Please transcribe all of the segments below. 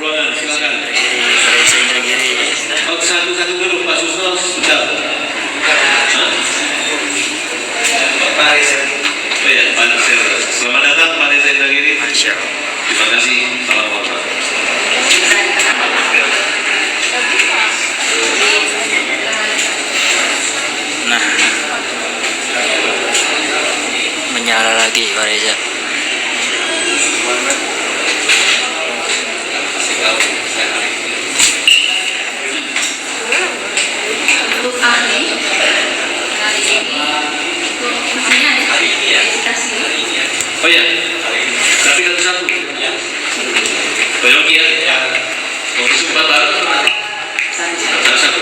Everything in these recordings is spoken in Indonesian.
ruangan, silakan. Reza Indragiri. Oh, satu-satu dulu, Pak Susno, sudah. Pak Reza. Oh ya, Pak Reza. Selamat datang Pak Reza Indragiri. Masya Allah. Terima kasih. Salam hormat. Nah, menyala lagi Pak Reza. Untuk ahli hari ini intinya meditasi. Oh ya, tapi satu-satu. Bayangin ya. Mau disumbat bareng nanti. Satu-satu.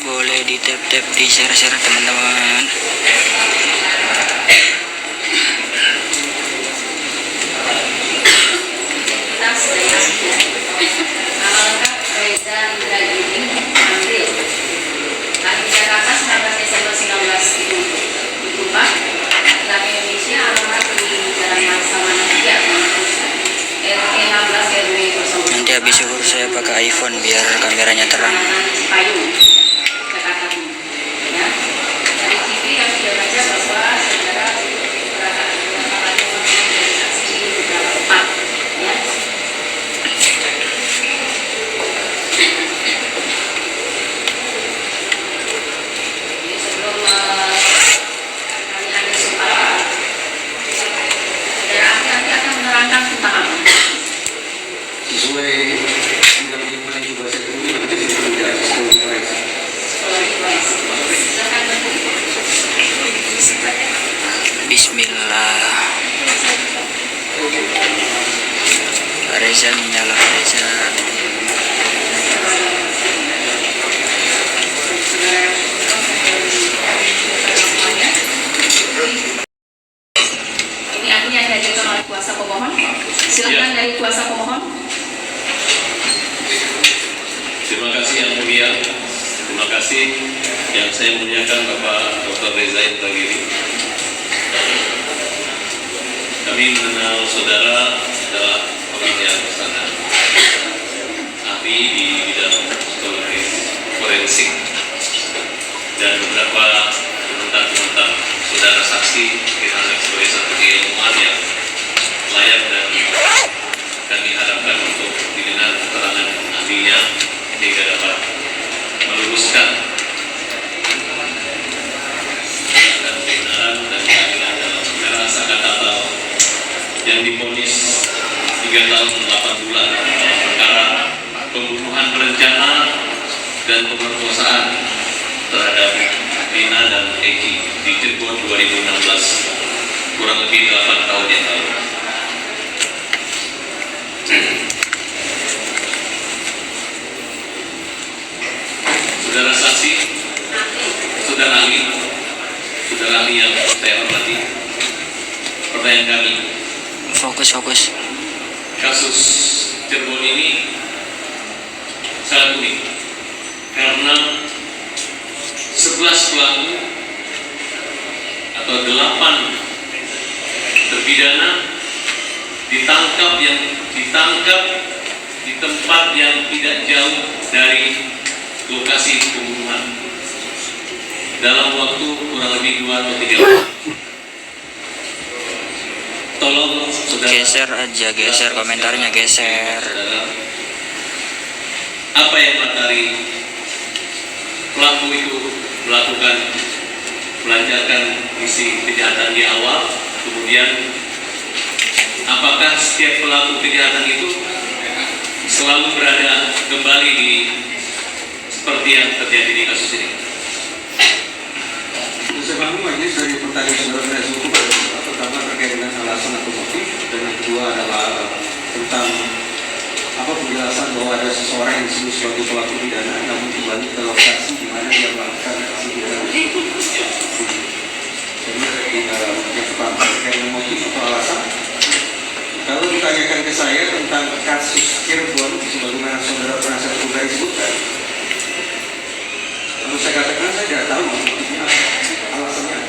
Boleh di tap-tap, di share-share teman-teman. Nama lengkap Reza Indragiri Amril. Lahir Jakarta 19 Desember 1974. Negara Indonesia, alamat di Jalan Laksamana 3, RT 16 RW 0. Nanti habis syukur saya pakai iPhone biar kameranya terang. Cipayung, Jakarta Timur. Ya. Dari TV yang sudah baca bahwa saudara berada di saksi di beberapa tempat. Ya. Jadi sebelum kami ambil sumpah, saudara ahli akan menerangkan tentang apa? Sesuai yang dimulai juga saya dulu nanti tidak sesuai. Bismillah. Pak Reza menyala, Pak Reza. Ini artinya dihadirkan oleh kuasa pemohon. Silakan dari kuasa pemohon. Terima kasih yang mulia. Terima kasih yang saya muliakan Bapak Dr. Reza Indragiri. Kami mengenal saudara adalah orang yang sangat ahli di bidang psikologi forensik dan beberapa komentar-komentar saudara saksi kita anggap sebagai satu keilmuan yang layak dan kami harapkan untuk didengar keterangan ahlinya sehingga dapat meluruskan dan kebenaran dan keadilan dalam perkara Sakat Natal yang divonis 3 tahun 8 bulan dalam perkara pembunuhan berencana dan pemerkosaan terhadap Vina dan Eki di Cirebon 2016, kurang lebih 8 tahun yang lalu. Saudara saksi, saudara ahli yang saya hormati, pertanyaan kami, Fokus. kasus Cirebon ini sangat unik karena 11 pelaku atau 8 terpidana ditangkap di tempat yang tidak jauh dari lokasi pembunuhan dalam waktu kurang lebih 2 atau 3 bulan. Tolong saudara, Geser komentarnya, geser. saudara, apa yang melatari pelaku itu melancarkan misi kejahatan di awal, kemudian apakah setiap pelaku kejahatan itu selalu berada kembali di seperti yang terjadi di kasus ini? Saya pahami majelis dari pertanyaan saudara penasihat hukum pertama terkait dengan alasan atau motif, dan yang kedua adalah tentang apa penjelasan bahwa ada seseorang yang disebut sebagai pelaku pidana namun kembali ke lokasi di mana dia melakukan aksi pidana. Jadi yang pertama terkait dengan motif atau alasan. Kalau ditanyakan ke saya tentang kasus Cirebon sebagaimana saudara penasihat hukum tadi sebutkan, lalu saya katakan saya tidak tahu motifnya apa, alasannya.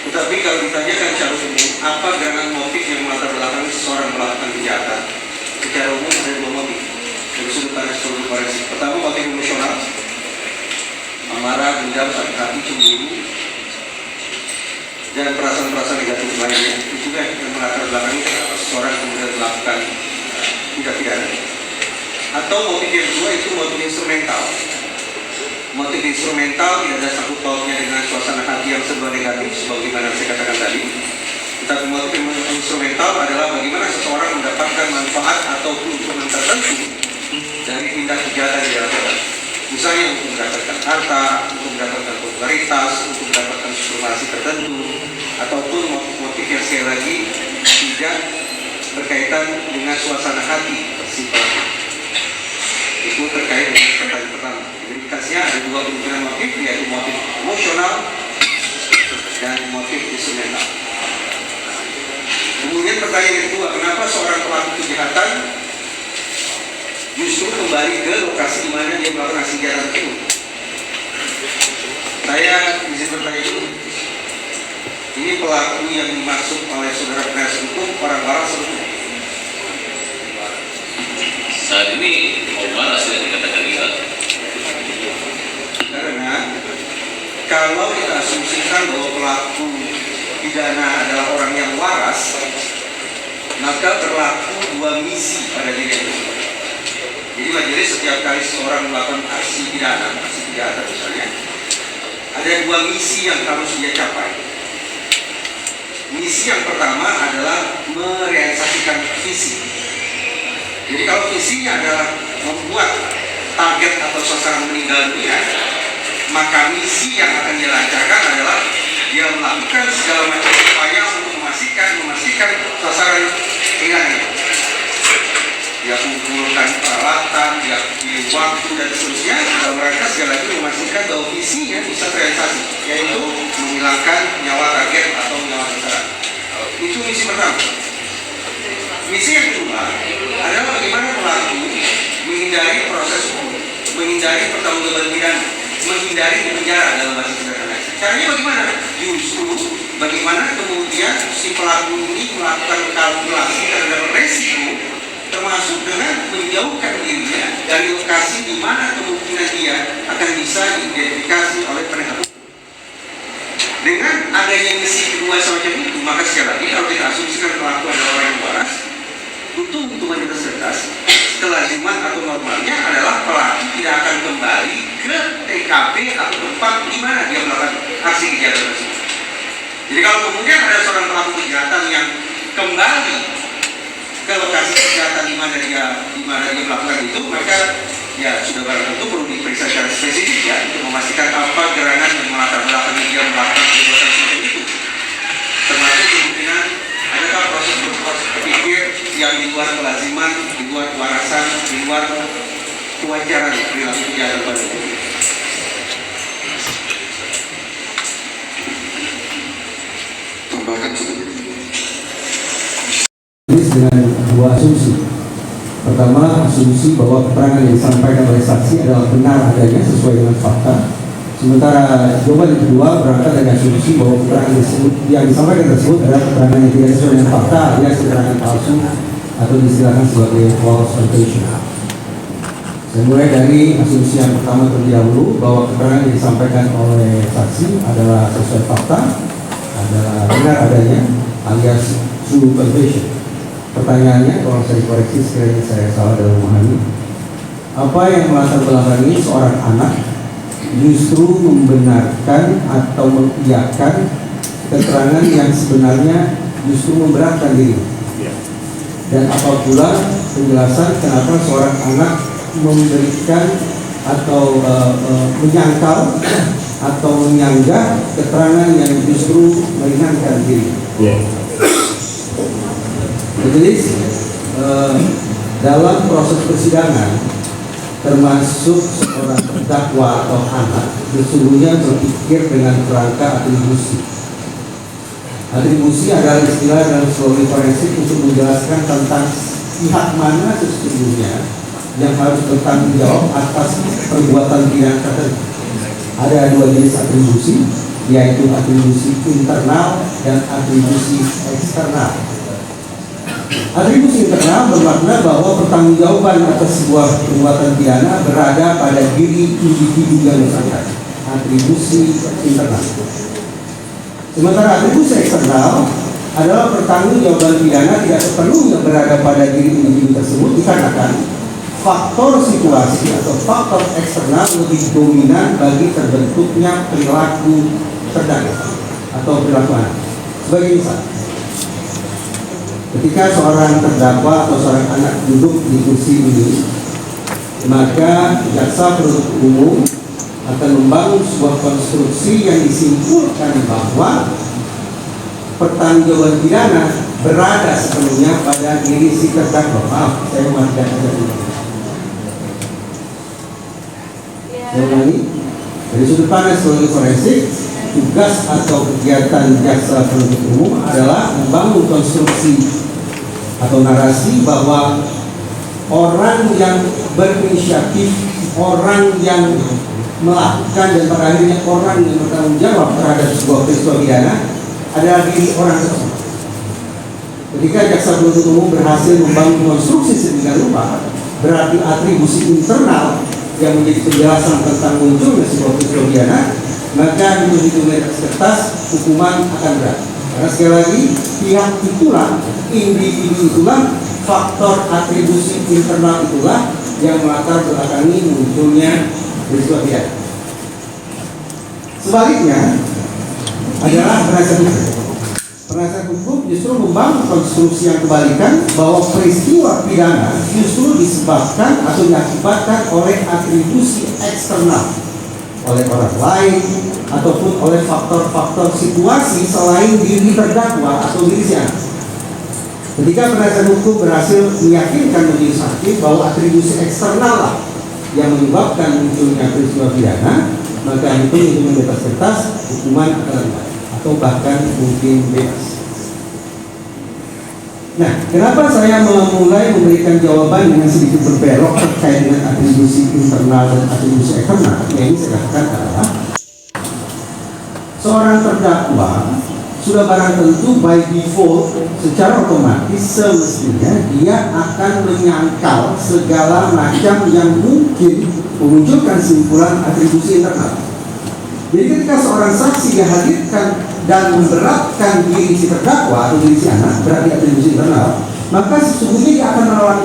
Tetapi kalau ditanyakan secara umum, apa gerangan motif yang melatar belakangi seseorang melakukan kejahatan? Secara umum ada 2 motif dari sudut pandang psikologi forensik. Pertama, motif emosional, amarah, dendam, sakit hati, cemburu, dan perasaan-perasaan negatif lainnya. Itu juga yang melatar belakangi kenapa seseorang kemudian melakukan tindak pidana. Atau motif yang kedua itu motif instrumental. Motif instrumental tidak ada sangkut pautnya dengan suasana hati yang serba negatif sebagaimana saya katakan tadi. Tetapi motif instrumental adalah bagaimana seseorang mendapatkan manfaat atau keuntungan tertentu dari tindak kejahatan yang dilakukan. Misalnya untuk mendapatkan harta, untuk mendapatkan popularitas, untuk mendapatkan supremasi tertentu, ataupun motif-motif yang sekali lagi tidak berkaitan dengan suasana hati si pelaku. Itu terkait dengan pertanyaan pertama. Indikasinya ada 2 kemungkinan motif, yaitu motif emosional dan motif instrumental. Kemudian pertanyaan yang kedua, kenapa seorang pelaku kejahatan justru kembali ke lokasi di mana dia melakukan aksi kejahatan tersebut? Saya izin bertanya dulu. Ini pelaku yang dimaksud oleh saudara penasihat hukum orang-orang sebetulnya? Saat ini mau waras yang dikatakan hilang. Karena kalau kita asumsikan bahwa pelaku pidana adalah orang yang waras, maka berlaku 2 misi pada diri itu. Jadi majelis setiap kali seseorang melakukan aksi pidana, aksi kejahatan misalnya, ada 2 misi yang harus dia capai. Misi yang pertama adalah merealisasikan visi. Jadi kalau visinya adalah membuat target atau sasaran meninggal dunia, maka misi yang akan dia lancarkan adalah dia melakukan segala macam upaya untuk memastikan sasaran hilangnya. Dia kumpulkan peralatan, dia pilih waktu dan seterusnya dalam rangka sekali lagi memastikan bahwa visinya bisa terrealisasi, yaitu menghilangkan nyawa target atau nyawa sasaran. Itu misi pertama. Misi yang kedua adalah bagaimana pelaku menghindari proses hukum, menghindari pertanggungjawaban pidana, menghindari penjara dalam bahasa sederhana. Caranya bagaimana? Justru bagaimana kemudian si pelaku ini melakukan kalkulasi terhadap resiko, termasuk dengan menjauhkan dirinya dari lokasi di mana kemungkinan dia akan bisa diidentifikasi oleh penegak hukum. Dengan adanya misi kedua semacam itu, maka sekali lagi kalau kita asumsikan pelaku adalah orang yang waras, butuh hitungan yang cerdas, kelaziman atau normalnya adalah pelaku tidak akan kembali ke TKP atau tempat di mana dia melakukan aksi kejahatan tersebut. Jadi kalau kemudian ada seorang pelaku kejahatan yang kembali ke lokasi kejahatan di mana dia melakukan itu, maka ya sudah barang tentu perlu diperiksa secara spesifik perilaku pidana pada umumnya. Tambahkan sedikit. Dengan dua asumsi. Pertama, asumsi bahwa keterangan yang disampaikan oleh saksi adalah benar adanya sesuai dengan fakta. Sementara jawaban yang kedua berangkat dari asumsi bahwa keterangan yang disampaikan tersebut adalah keterangan yang tidak sesuai dengan fakta alias keterangan palsu atau diistilahkan sebagai false confession. Saya mulai dari asumsi yang pertama terlebih dahulu bahwa keterangan yang disampaikan oleh saksi adalah sesuai fakta, adalah benar adanya alias true confession. Pertanyaannya, kalau saya dikoreksi sekiranya saya salah dalam memahami, apa yang melatar belakangi seorang anak justru membenarkan atau mengiyakan keterangan yang sebenarnya justru memberatkan diri? Dan apa pula penjelasan kenapa seorang anak memberikan atau menyangkal atau menyanggah keterangan yang justru meringankan diri? Jadi dalam proses persidangan, termasuk seorang terdakwa atau anak, sesungguhnya berpikir dengan kerangka atribusi. Atribusi adalah istilah dalam psikologi forensik untuk menjelaskan tentang pihak mana sesungguhnya yang harus bertanggung jawab atas perbuatan pidana tertentu. Ada dua jenis atribusi, yaitu atribusi internal dan atribusi eksternal. Atribusi internal bermakna bahwa pertanggungjawaban atas sebuah perbuatan pidana berada pada diri individu yang bersangkutan. Atribusi internal. Sementara atribusi eksternal adalah pertanggungjawaban pidana tidak sepenuhnya berada pada diri individu tersebut dikarenakan faktor situasi atau faktor eksternal lebih dominan bagi terbentuknya perilaku terdakwa atau perilaku anak. Sebagai misal, ketika seorang terdakwa atau seorang anak duduk di kursi ini, maka jaksa penuntut umum akan membangun sebuah konstruksi yang disimpulkan bahwa pertanggungjawaban pidana berada sepenuhnya pada diri si terdakwa. Maaf, saya mematikan dulu. Saya ulangi, dari sudut pandang psikologi forensik, tugas atau kegiatan jaksa penuntut umum adalah membangun konstruksi atau narasi bahwa orang yang berinisiatif, orang yang melakukan dan pada akhirnya orang yang bertanggung jawab terhadap sebuah peristiwa pidana adalah diri orang tersebut. Ketika jaksa penuntut umum berhasil membangun konstruksi sedemikian rupa, berarti atribusi internal yang menjadi penjelasan tentang munculnya sebuah peristiwa pidana, maka begitu di atas kertas hukuman akan berat. Karena sekali lagi, pihak itulah, individu itulah, faktor atribusi internal itulah yang melatar belakangi munculnya peristiwa pidana. Sebaliknya adalah penasihat hukum. Penasihat hukum justru membangun konstruksi yang kebalikan bahwa peristiwa pidana justru disebabkan atau diakibatkan oleh atribusi eksternal, oleh orang lain ataupun oleh faktor-faktor situasi selain diri terdakwa atau diri si anak. Ketika penasihat hukum berhasil meyakinkan majelis hakim bahwa atribusi eksternal lah yang menyebabkan munculnya peristiwa pidana, maka itu di atas kertas hukuman akan rendah atau bahkan mungkin bebas. Nah, kenapa saya memulai memberikan jawaban dengan sedikit berbelok terkait dengan atribusi internal dan atribusi eksternal? Yang ini saya katakan adalah seorang terdakwa sudah barang tentu by default secara otomatis semestinya dia akan menyangkal segala macam yang mungkin memunculkan simpulan atribusi internal. Jadi ketika seorang saksi dihadirkan dan memberatkan diri si terdakwa atau diri si anak, berarti atribusi internal, maka sesungguhnya dia akan melawan.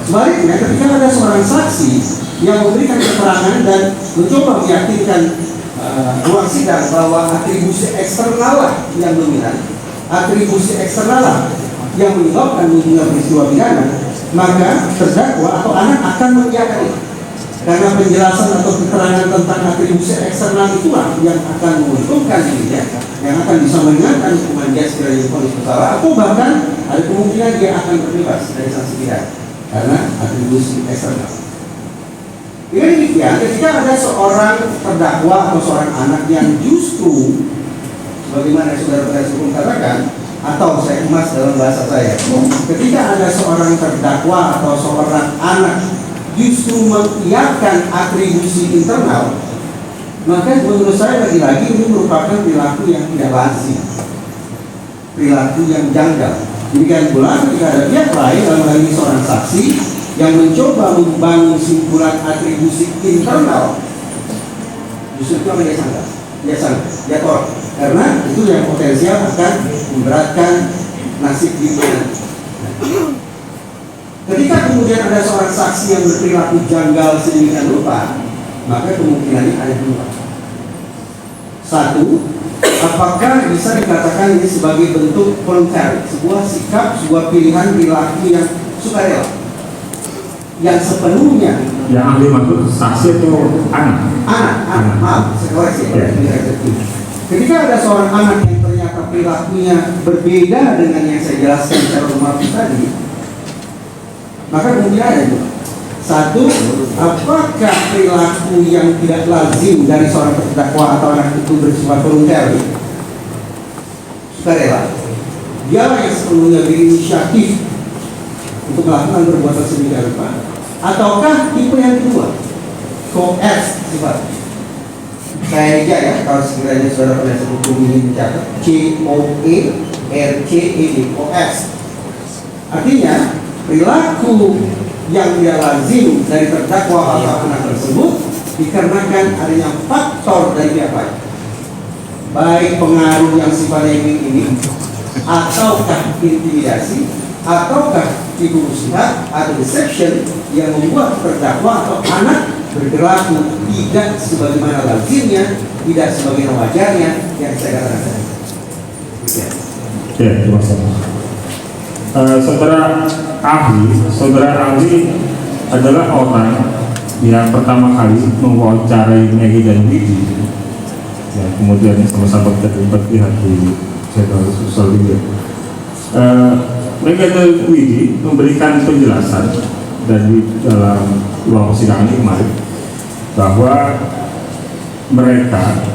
Sebaliknya, ketika ada seorang saksi yang memberikan keterangan dan mencoba meyakinkan ruang sidang bahwa atribusi eksternal lah yang dominan, atribusi eksternal lah yang menyebabkan munculnya peristiwa pidana, maka terdakwa atau anak akan mengiyakan itu. Karena penjelasan atau keterangan tentang atribusi eksternal itulah yang akan menguntungkan dirinya, yang akan bisa meringankan hukuman dia sekiranya divonis bersalah, atau bahkan ada kemungkinan dia akan terbebas dari sanksi pidana karena atribusi eksternal. Dengan demikian, ketika ada seorang terdakwa atau seorang anak yang justru, bagaimana saudara penasihat hukum katakan, atau saya emas dalam bahasa saya, ketika ada seorang terdakwa atau seorang anak justru mengiakan atribusi internal, maka menurut saya lagi-lagi ini merupakan perilaku yang tidak lazim, perilaku yang janggal. Demikian pula ketika ada pihak lain, dalam hal ini seorang saksi yang mencoba membangun simpulan atribusi internal, justru itu akan dia tolak, karena itu yang potensial akan memberatkan nasib pimpinan. Ketika kemudian ada seorang saksi yang berperilaku janggal sedemikian rupa, maka kemungkinannya ada dua. Satu, apakah bisa dikatakan ini sebagai bentuk voluntary, sebuah sikap, sebuah pilihan perilaku yang sukarela, yang sepenuhnya yang ahli maksud saksi atau anak, maaf, saya koreksi. Ketika ada seorang anak yang ternyata perilakunya berbeda dengan yang saya jelaskan secara umum tadi, maka kemungkinan ada dua. Satu, apakah perilaku yang tidak lazim dari seorang terdakwa atau anak itu bersifat volunteer, sukarela, dialah yang sepenuhnya berinisiatif untuk melakukan perbuatan sedemikian rupa, ataukah tipe yang kedua, coerced sifat. Saya aja ya, kalau sekiranya saudara penasihat hukum ini mencatat COERCED, coerced. Artinya perilaku yang tidak lazim dari terdakwa atau anak tersebut dikarenakan adanya faktor dari pihak lain, baik pengaruh yang sifatnya ini ataukah intimidasi, ataukah tipu muslihat atau deception yang membuat terdakwa atau anak berperilaku tidak sebagaimana lazimnya, tidak sebagaimana wajarnya yang saya katakan. Ya, terima kasih. Saudara ahli adalah orang yang pertama kali mewawancarai Maggie dan Widi, ya, kemudian sama-sama terlibat pihak di channel sosial media. Maggie dan Widi memberikan penjelasan dari dalam ruang persidangan ini kemarin bahwa mereka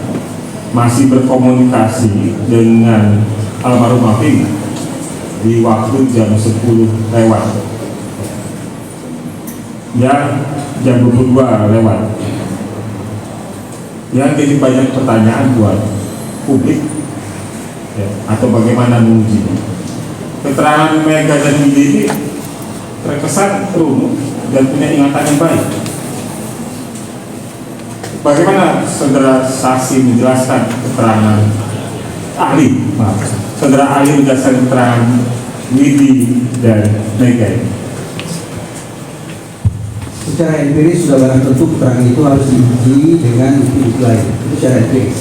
masih berkomunikasi dengan almarhum Afif di waktu jam 10 lewat, yang jam 22 lewat, yang jadi banyak pertanyaan buat publik, ya, atau bagaimana menguji keterangan Mega dan Widi ini terkesan runut dan punya ingatan yang baik. Bagaimana saudara saksi menjelaskan keterangan ahli, saudara ahli menjelaskan keterangan Widi dan Mega? Secara empiris sudah barang tentu keterangan itu harus diuji dengan bukti lain, itu secara empiris.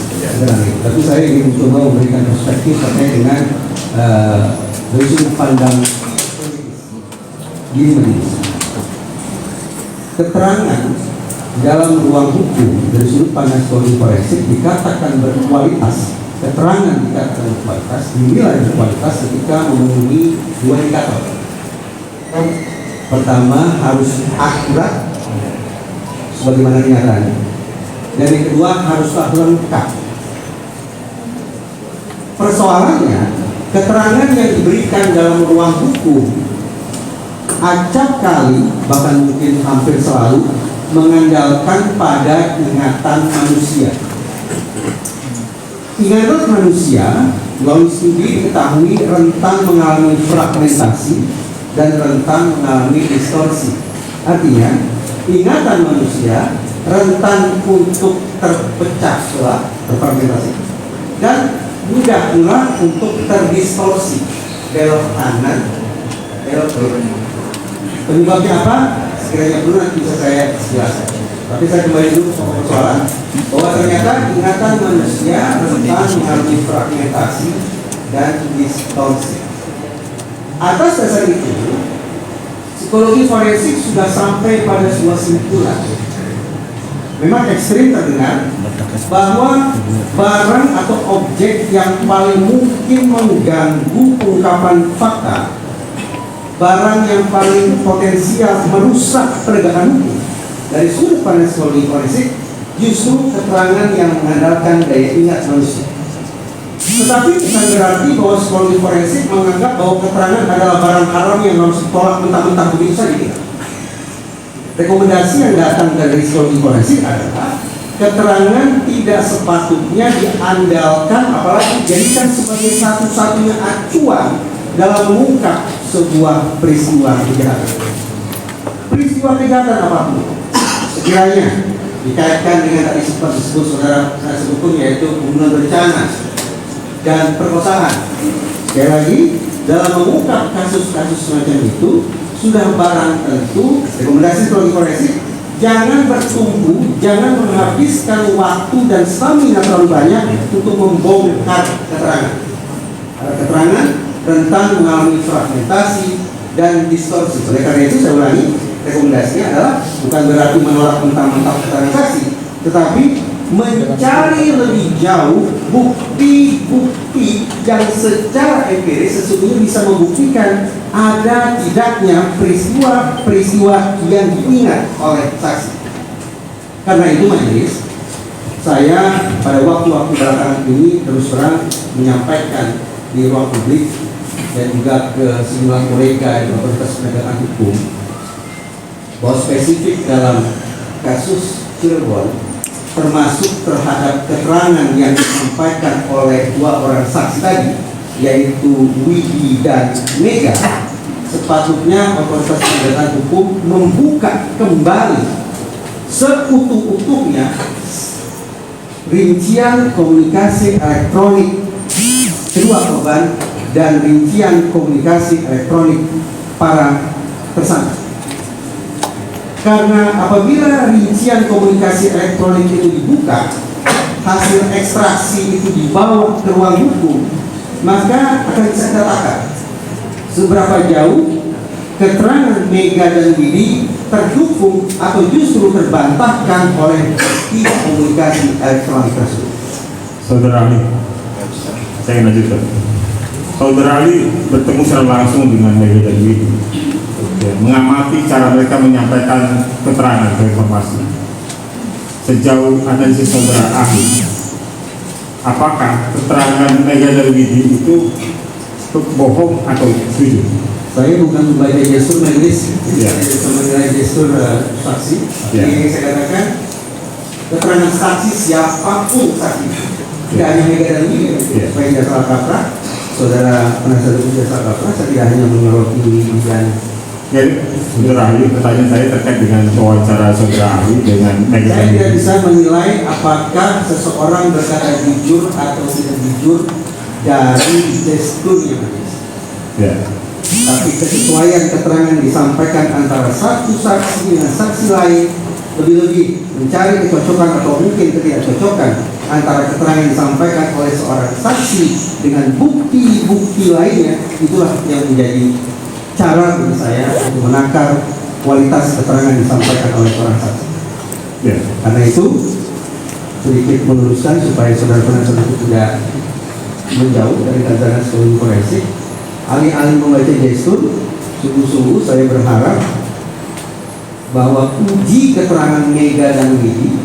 Tapi saya ingin mencoba memberikan perspektif terkait dengan dari sudut pandang gini. Keterangan dalam ruang hukum dari sudut pandang psikologi forensik dikatakan berkualitas. Keterangan dikatakan berkualitas, dinilai berkualitas ketika memenuhi dua indikator. Pertama, harus akurat sebagaimana kenyataannya, dan yang kedua haruslah lengkap. Persoalannya, keterangan yang diberikan dalam ruang hukum acap kali, bahkan mungkin hampir selalu mengandalkan pada ingatan manusia. Ingatan manusia melalui studi diketahui rentan mengalami fragmentasi dan rentan mengalami distorsi. Artinya, ingatan manusia rentan untuk terpecah belah, terfragmentasi, dan mudah pula untuk terdistorsi, belok kanan, belok kiri. Penyebabnya apa? Sekiranya perlu nanti bisa saya jelaskan. Tapi saya kembali dulu ke persoalan bahwa ternyata ingatan manusia rentan mengalami fragmentasi dan distorsi. Atas dasar itu, psikologi forensik sudah sampai pada sebuah kesimpulan. Memang ekstrim terdengar, bahwa barang atau objek yang paling mungkin mengganggu pengungkapan fakta, barang yang paling potensial merusak penegakan hukum, dari sudut pandang psikologi forensik justru keterangan yang mengandalkan daya ingat manusia. Tetapi bukan berarti bahwa psikologi forensik menganggap bahwa keterangan adalah barang haram yang harus ditolak mentah-mentah begitu saja. Rekomendasi yang datang dari psikologi forensik adalah keterangan tidak sepatutnya diandalkan, apalagi dijadikan sebagai satu-satunya acuan dalam mengungkap sebuah peristiwa kejahatan. Peristiwa kejahatan apapun, sekiranya dikaitkan dengan tadi sempat disebut saudara saya sebutkan, yaitu pembunuhan berencana dan perkosaan. Sekali lagi, dalam mengungkap kasus-kasus semacam itu sudah barang tentu rekomendasi psikologi forensik jangan bertumbuh, jangan menghabiskan waktu dan stamina terlalu banyak untuk membongkar keterangan. Keterangan rentan mengalami fragmentasi dan distorsi. Oleh karena itu saya ulangi, rekomendasinya adalah bukan berarti menolak mentah-mentah keterangan saksi, tetapi mencari lebih jauh bukti-bukti yang secara empiris sesungguhnya bisa membuktikan ada tidaknya peristiwa-peristiwa yang diingat oleh saksi. Karena itu majelis, saya pada waktu-waktu belakangan ini terus terang menyampaikan di ruang publik dan juga ke sejumlah kolega di otoritas penegakan hukum bahwa spesifik dalam kasus Cirebon, termasuk terhadap keterangan yang disampaikan oleh dua orang saksi tadi, yaitu Widi dan Mega, sepatutnya otoritas penegakan hukum membuka kembali seutuh-utuhnya rincian komunikasi elektronik kedua korban dan rincian komunikasi elektronik para tersangka. Karena apabila rincian komunikasi elektronik itu dibuka, hasil ekstraksi itu dibawa ke ruang hukum, maka akan bisa katakan seberapa jauh keterangan Mega dan Widi terdukung atau justru terbantahkan oleh komunikasi elektronik tersebut. Saudara Ali, saya lanjutkan. Saudara Ali bertemu secara langsung dengan Mega dan Widi, mengamati cara mereka menyampaikan keterangan atau informasi. Sejauh analisis saudara ahli, apakah keterangan Mega dan Widi itu bohong atau jujur? Saya bukan membaca gestur majelis, saya menilai gestur saksi. Ini saya katakan keterangan saksi siapapun saksi, tidak hanya Mega dan Widi. Supaya tidak salah kaprah, saudara penasihat hukum tidak salah kaprah, saya tidak hanya menyoroti Widi dan. Jadi, saudara ahli, pertanyaan saya terkait dengan wawancara saudara ahli dengan Mega. Saya tidak bisa menilai apakah seseorang berkata jujur atau tidak jujur dari gesturnya. Ya. Tapi kesesuaian keterangan disampaikan antara satu saksi dengan saksi lain, lebih-lebih mencari kecocokan atau mungkin ketidakcocokan antara keterangan yang disampaikan oleh seorang saksi dengan bukti-bukti lainnya, itulah yang menjadi cara bagi saya untuk menakar kualitas keterangan yang disampaikan oleh seorang saksi. Ya. Karena itu sedikit meluruskan supaya saudara penasihat hukum tidak menjauh dari tatanan psikologi forensik. Alih-alih membaca gestur, sungguh-sungguh saya berharap bahwa uji keterangan Mega dan Widi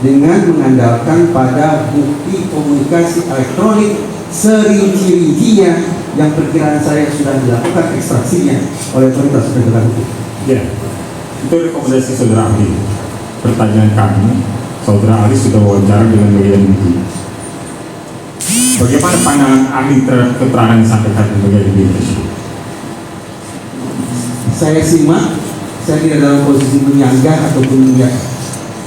dengan mengandalkan pada bukti komunikasi elektronik serinci-rincinya yang perkiraan saya sudah dilakukan ekstraksinya oleh otoritas penegakan hukum. Ya, itu rekomendasi saudara ahli. Pertanyaan kami, saudara ahli sudah wawancara dengan Mega dan Widi. Bagaimana pandangan ahli terhadap keterangan yang disampaikan Mega dan Widi? Saya simak, saya tidak dalam posisi menyanggah ataupun menyanggah.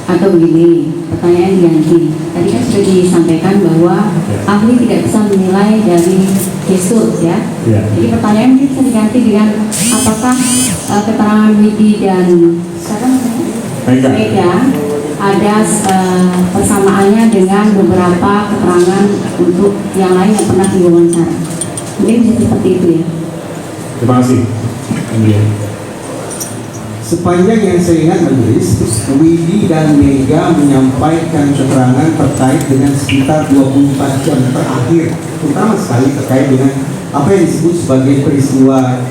Atau begini, pertanyaan diganti. Tadi kan sudah disampaikan bahwa ahli tidak bisa menilai dari gestur, ya. Jadi pertanyaan ini bisa diganti dengan apakah keterangan Widi dan Mega ada persamaannya dengan beberapa keterangan untuk yang lain yang pernah diwawancara. Mungkin bisa seperti itu, ya. Terima kasih. Sepanjang yang saya ingat majelis, Widi dan Mega menyampaikan keterangan terkait dengan sekitar 24 jam terakhir, terutama sekali terkait dengan apa yang disebut sebagai peristiwa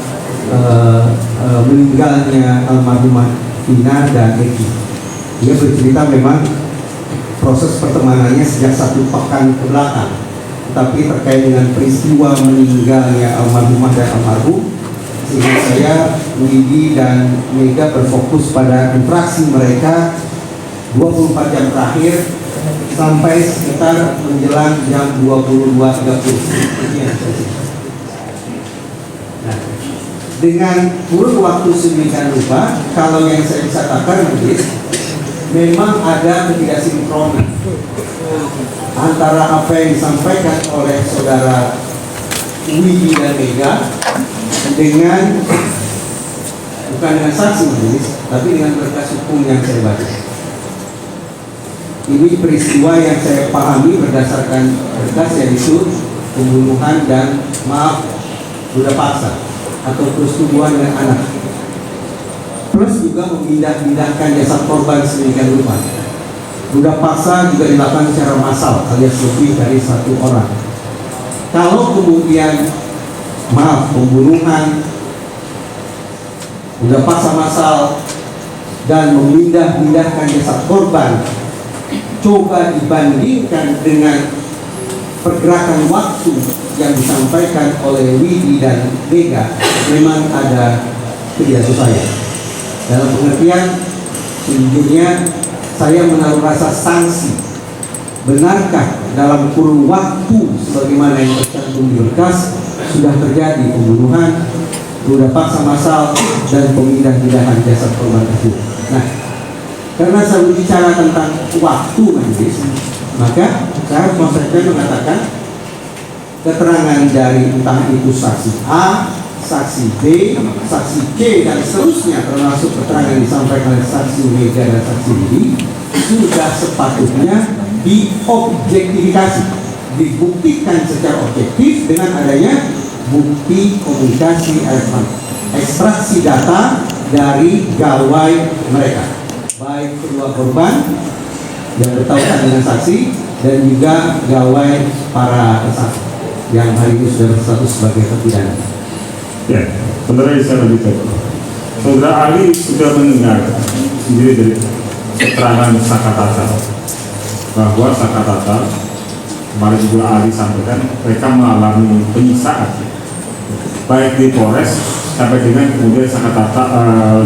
meninggalnya almarhumah Vina dan Eki. Dia bercerita memang proses pertemanannya sejak 1 pekan ke belakang, tetapi terkait dengan peristiwa meninggalnya almarhumah dan almarhum, sehingga saya, Widi dan Mega berfokus pada interaksi mereka 24 jam terakhir sampai sekitar menjelang jam 22.30. Nah, dengan kurun waktu sedemikian rupa, kalau yang saya bisa katakan memang ada ketidaksinkronan antara apa yang disampaikan oleh saudara Widi dan Mega dengan, bukan dengan saksi majelis, tapi dengan berkas hukum yang saya baca. Ini peristiwa yang saya pahami berdasarkan berkas, yaitu pembunuhan dan budak paksa atau persetubuhan dengan anak, plus juga memindah-pindahkan jasad korban sedemikian rupa. Budak paksa juga dilakukan secara massal alias lebih dari 1 orang. Kalau kemudian pembunuhan, budak paksa massal dan memindah-pindahkan jasad korban coba dibandingkan dengan pergerakan waktu yang disampaikan oleh Widi dan Mega, memang ada ketidaksesuaian. Dalam pengertian, sejujurnya saya menaruh rasa sanksi. Benarkah dalam kurun waktu sebagaimana yang tercantum di berkas sudah terjadi pembunuhan, budak paksa massal dan pemindah-pindahan jasad korban tersebut? Nah, karena saya berbicara tentang waktu majelis, maka saya harus konsisten mengatakan keterangan dari entah itu saksi A, saksi B, saksi C dan seterusnya, termasuk keterangan yang disampaikan oleh saksi Mega dan saksi Widi, sudah sepatutnya diobjektifikasi, dibuktikan secara objektif dengan adanya bukti komunikasi elektronik, ekstraksi data dari gawai mereka, baik kedua korban yang bertautan dengan saksi dan juga gawai para tersangka yang hari ini sudah berstatus sebagai terpidana. Ya, sebenarnya saya lanjutkan. Saudara ahli sudah mendengar sendiri dari keterangan Sakatata bahwa Sakatata kemarin juga ahli sampaikan mereka mengalami penyiksaan baik di Polres sampai dengan kemudian Sakatata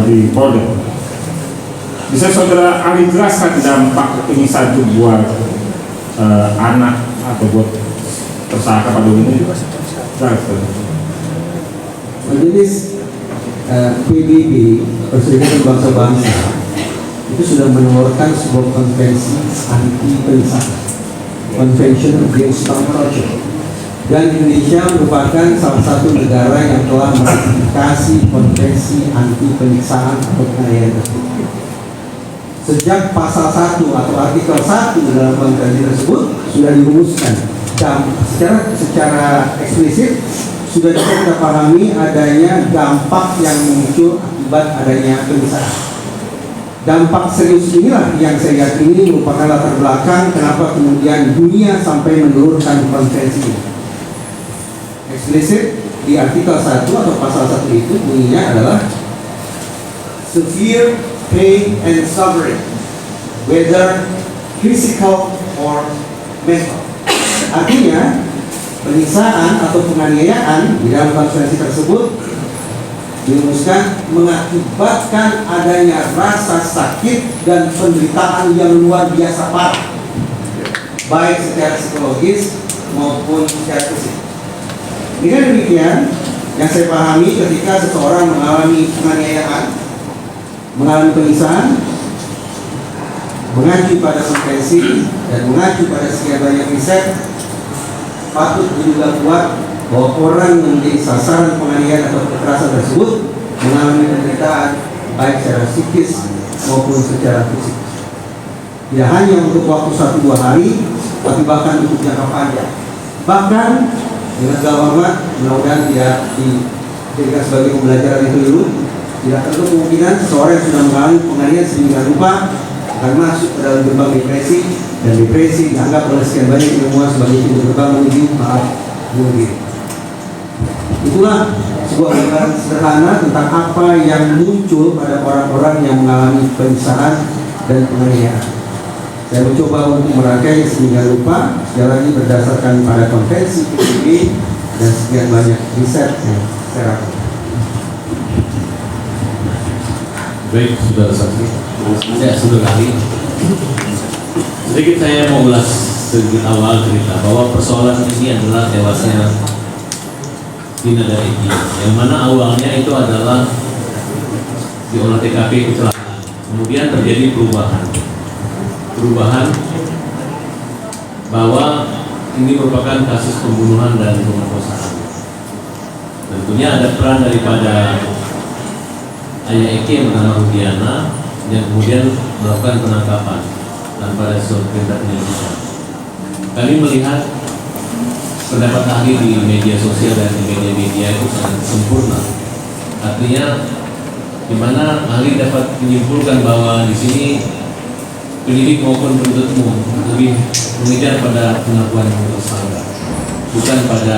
di Polda. Bisa saudara ahli jelaskan dampak penyiksaan itu buat anak atau buat tersangka pada umumnya? Majelis PBB, Perserikatan Bangsa-Bangsa, itu sudah mengeluarkan sebuah konvensi anti penyiksaan, Convention Against Torture, dan Indonesia merupakan salah satu negara yang telah meratifikasi konvensi anti penyiksaan atau penganiayaan tersebut. Sejak pasal 1 atau artikel 1 dalam konvensi tersebut sudah dirumuskan dan secara eksplisit sudah bisa kita pahami adanya dampak yang muncul akibat adanya penyiksaan. Dampak serius inilah yang saya yakini merupakan latar belakang kenapa kemudian dunia sampai menelurkan konvensi ini. Eksplisit di artikel 1 atau pasal 1 itu bunyinya adalah severe pain and suffering, whether physical or mental. Artinya penyiksaan atau penganiayaan di dalam konvensi tersebut dirumuskan mengakibatkan adanya rasa sakit dan penderitaan yang luar biasa parah, baik secara psikologis maupun secara fisik. Dengan demikian, yang saya pahami ketika seseorang mengalami penganiayaan, mengalami penyiksaan, mengacu pada konvensi dan mengacu pada sekian banyak riset, patut diduga kuat bahwa orang yang menjadi sasaran penganiayaan atau kekerasan tersebut mengalami penderitaan baik secara psikis maupun secara fisik. Tidak hanya untuk waktu 1-2 hari, tapi bahkan untuk jangka panjang. Bahkan dengan segala hormat, mudah-mudahan tidak dijadikan sebagai pembelajaran yang keliru. Tidak terlalu kemungkinan seseorang yang sudah mengalami penganiayaan sedemikian rupa akan masuk ke dalam gerbang depresi, dan depresi dianggap oleh sekian banyak ilmuwan sebagai pintu gerbang menuju bunuh diri. Itulah sebuah gambaran sederhana tentang apa yang muncul pada orang-orang yang mengalami penyiksaan dan penganiayaan. Saya mencoba untuk merangkai sehingga lupa sekali lagi berdasarkan pada konvensi PBB dan sekian banyak riset yang saya lakukan. Baik, saudara saksi, saya sudah kali. Sedikit saya mau ulas sedikit awal cerita bahwa persoalan ini adalah tewasnya Vina dan Egy, yang mana awalnya itu adalah di olah TKP kecelakaan. Kemudian terjadi perubahan bahwa ini merupakan kasus pembunuhan dan pemerkosaan. Tentunya ada peran daripada ayah Eki yang bernama Rudiana yang kemudian melakukan penangkapan tanpa ada suatu perintah penyelidikan. Kami melihat pendapat ahli di media sosial dan di media-media itu sangat sempurna. Artinya, di mana ahli dapat menyimpulkan bahwa di sini penyidik maupun penuntut umum lebih mengejar pada pengakuan tersangka, bukan pada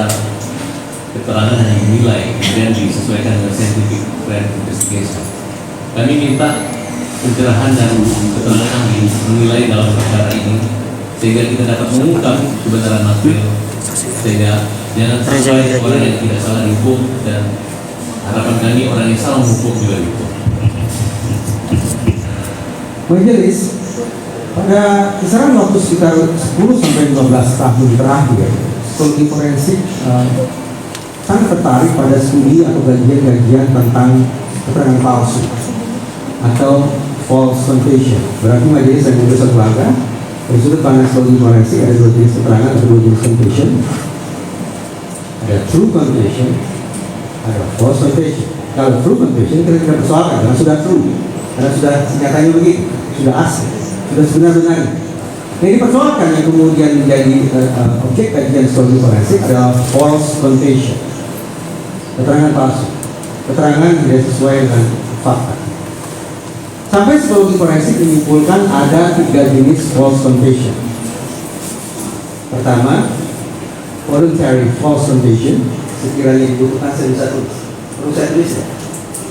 keterangan yang dinilai kemudian disesuaikan dengan scientific crime investigation. Kami minta pencerahan dan keterangan ahli menilai dalam perkara ini sehingga kita dapat mengungkap kebenaran material, sehingga jangan sampai orang yang tidak salah dihukum, dan harapan kami orang yang salah menghukum juga dihukum. Majelis, pada kisaran waktu sekitar 10 sampai 12 tahun terakhir, psikologi forensik sangat tertarik pada studi atau kajian-kajian tentang keterangan palsu atau false confession. Berarti majelis yang menurut satu langkah dari sudut pandang psikologi forensik ada dua jenis keterangan atau dua jenis confession. Ada true confession, ada false confession. Kalau true confession kita tidak persoalkan karena sudah true, karena sudah nyatanya begitu, sudah asli, sudah sebenar-benarnya. Yang dipersoalkan yang kemudian menjadi objek kajian psikologi forensik adalah false confession, keterangan palsu, keterangan tidak sesuai dengan fakta. Sampai psikologi forensik menyimpulkan ada 3 jenis false confession. Pertama, voluntary false confession. Sekiranya dibutuhkan saya bisa tulis. Perlu saya tulis ya?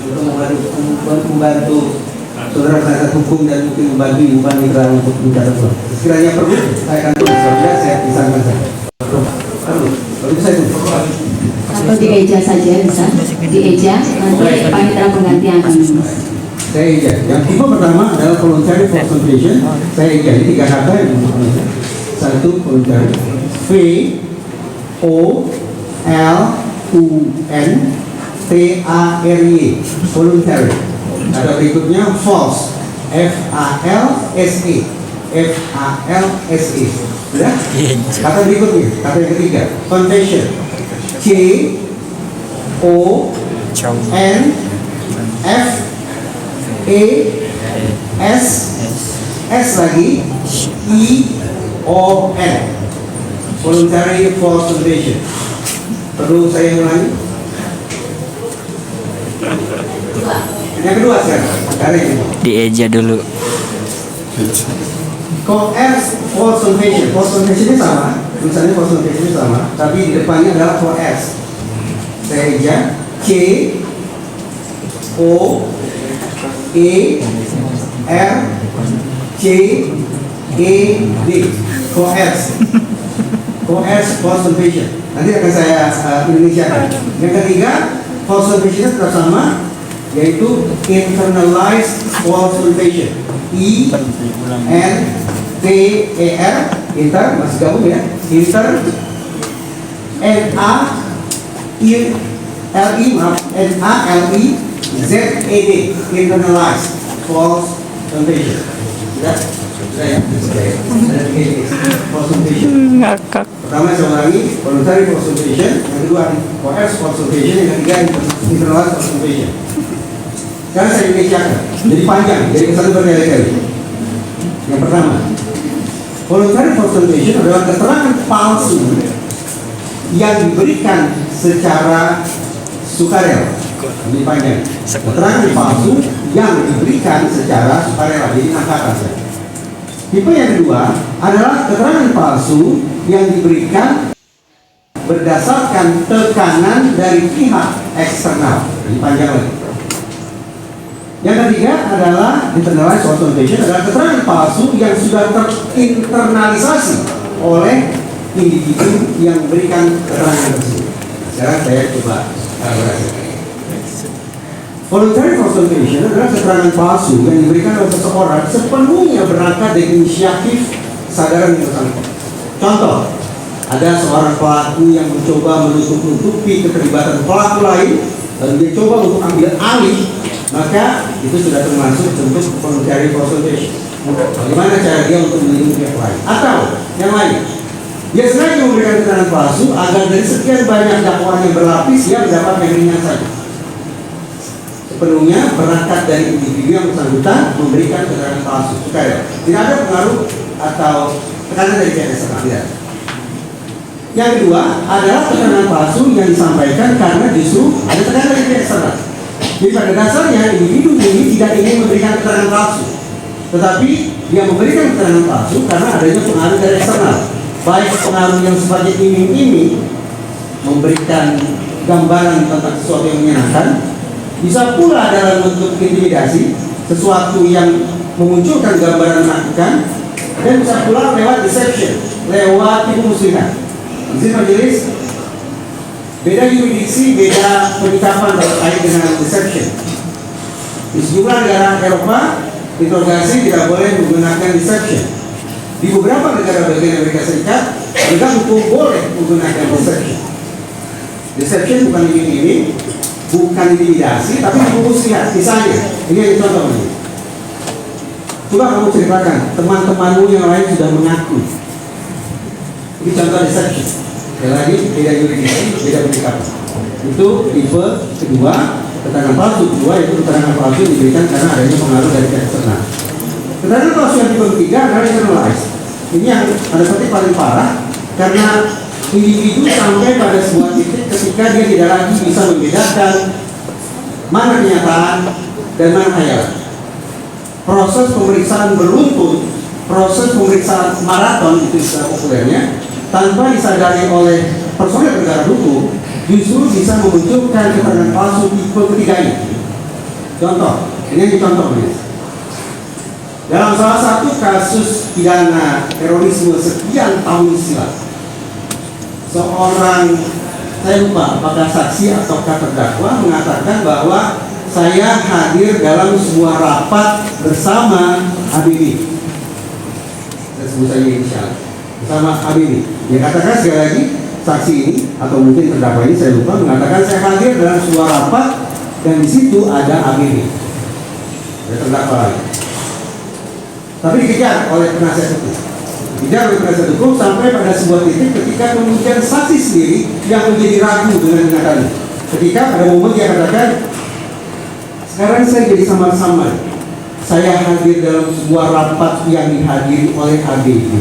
Untuk membantu saudara penasihat hukum dan mungkin membantu ibu panitra untuk mencatat ulang. Sekiranya perlu, saya akan tulis. Kalau tidak, saya pisahkan saja. Perlu. Kalau itu saya tulis. Atau dieja saja bisa, dieja nanti panitra pengganti akan menulis. Saya eja. Yang tipe pertama adalah voluntary false confession. Saya eja. Ini 3 kata yang bisa. Satu, voluntary. V O L U N T A R Y. Voluntary. Ada berikutnya false. F A L S E. F A L S E. Sudah? Kata berikutnya, kata yang ketiga, confession. C O N F E S S lagi E O N. Voluntary false confession. Perlu saya ulangi? Yang kedua sekarang, karena ini Dieja dulu. coerce false confession. False confession ini sama, tulisannya false confession ini sama, tapi di depannya adalah coerce. Saya eja C O E R C E D. Coerce. Coerce false confession. Nanti akan saya Indonesiakan. Yang ketiga, false confession tetap sama, yaitu internalized false confession. I N T E R, inter, masih gabung ya, inter, N A I L I, maaf, N A L I Z E D, internalized false confession. Sudah? Sudah ya? Ada 3 jenis false confession. Ngakak. Pertama saya ulangi, voluntary false confession. Yang kedua, coerce false confession. Yang ketiga, internalized false confession. Sekarang saya Indonesiakan, jadi panjang, jadi kesan berkali-kali. Yang pertama, voluntary false confession adalah keterangan palsu yang diberikan secara sukarela. Ini panjang. Keterangan palsu yang diberikan secara sukarela. Jadi angkatan saya. Tipe yang kedua adalah keterangan palsu yang diberikan berdasarkan tekanan dari pihak eksternal. Ini panjang lagi. Yang ketiga adalah internalized false notation, adalah keterangan palsu yang sudah terinternalisasi oleh individu yang memberikan keterangan tersebut. Sekarang saya coba elaborasi. Voluntary false notation adalah keterangan palsu yang diberikan oleh seseorang sepenuhnya berangkat dari inisiatif kesadaran yang bersangkutan. Contoh, ada seorang pelaku yang mencoba menutup-nutupi keterlibatan pelaku lain, lalu dia coba untuk ambil alih, maka itu sudah termasuk bentuk voluntary false notation. Bagaimana cara dia untuk melindungi pihak lain? Atau yang lain, dia sengaja memberikan keterangan palsu agar dari sekian banyak dakwaan yang berlapis dia mendapat yang ringan saja. Sepenuhnya berangkat dari individu yang bersangkutan memberikan keterangan palsu supaya tidak ada pengaruh atau tekanan dari pihak eksternal. Tidak. Yang kedua adalah keterangan palsu yang disampaikan karena justru ada tekanan dari pihak eksternal. Jadi pada dasarnya individu ini tidak ingin memberikan keterangan palsu, tetapi dia memberikan keterangan palsu karena adanya pengaruh dari eksternal, baik pengaruh yang sifatnya iming-iming, memberikan gambaran tentang sesuatu yang menyenangkan, bisa pula dalam bentuk intimidasi, sesuatu yang memunculkan gambaran menakutkan, dan bisa pula lewat deception, lewat tipu muslihat. Izin majelis, beda yuridiksi, beda penyikapan terkait dengan deception. Di sejumlah negara Eropa, interogasi tidak boleh menggunakan deception. Di beberapa negara bagian Amerika Serikat, juga hukum boleh menggunakan deception. Deception bukan ini, bukan intimidasi, tapi tipu muslihat. Misalnya, ini yang contoh ini. Coba kamu ceritakan, teman-temanmu yang lain sudah mengaku. Ini contoh deception. Sekali lagi, beda yuridiksi, beda penyikapan. Itu tipe kedua, keterangan palsu. Kedua itu keterangan palsu diberikan karena adanya pengaruh dari pihak eksternal. Keterangan palsu yang tipe ketiga adalah internalized. Ini yang ada petik paling parah karena individu sampai pada sebuah titik ketika dia tidak lagi bisa membedakan mana kenyataan dan mana khayalan. Proses pemeriksaan beruntun, proses pemeriksaan maraton itu istilah populernya, tanpa disadari oleh personel negara hukum, justru bisa memunculkan keterangan palsu tipe ketiga ini. Contoh, ini contoh ini. Dalam salah satu kasus pidana terorisme sekian tahun silam, seorang, saya lupa apakah saksi atau terdakwa, mengatakan bahwa saya hadir dalam sebuah rapat bersama ABB. Saya sebut saja inisial, bersama ABB. Dia katakan sekali lagi, saksi ini atau mungkin terdakwa ini saya lupa, mengatakan saya hadir dalam sebuah rapat dan di situ ada ABB. Ada terdakwa lain. Tapi dikejar oleh penasihat hukum. Dikejar oleh penasihat hukum sampai pada sebuah titik ketika kemudian saksi sendiri yang menjadi ragu dengan kenyataannya. Ketika pada momen dia katakan, sekarang saya jadi samar-samar. Saya hadir dalam sebuah rapat yang dihadiri oleh ABB,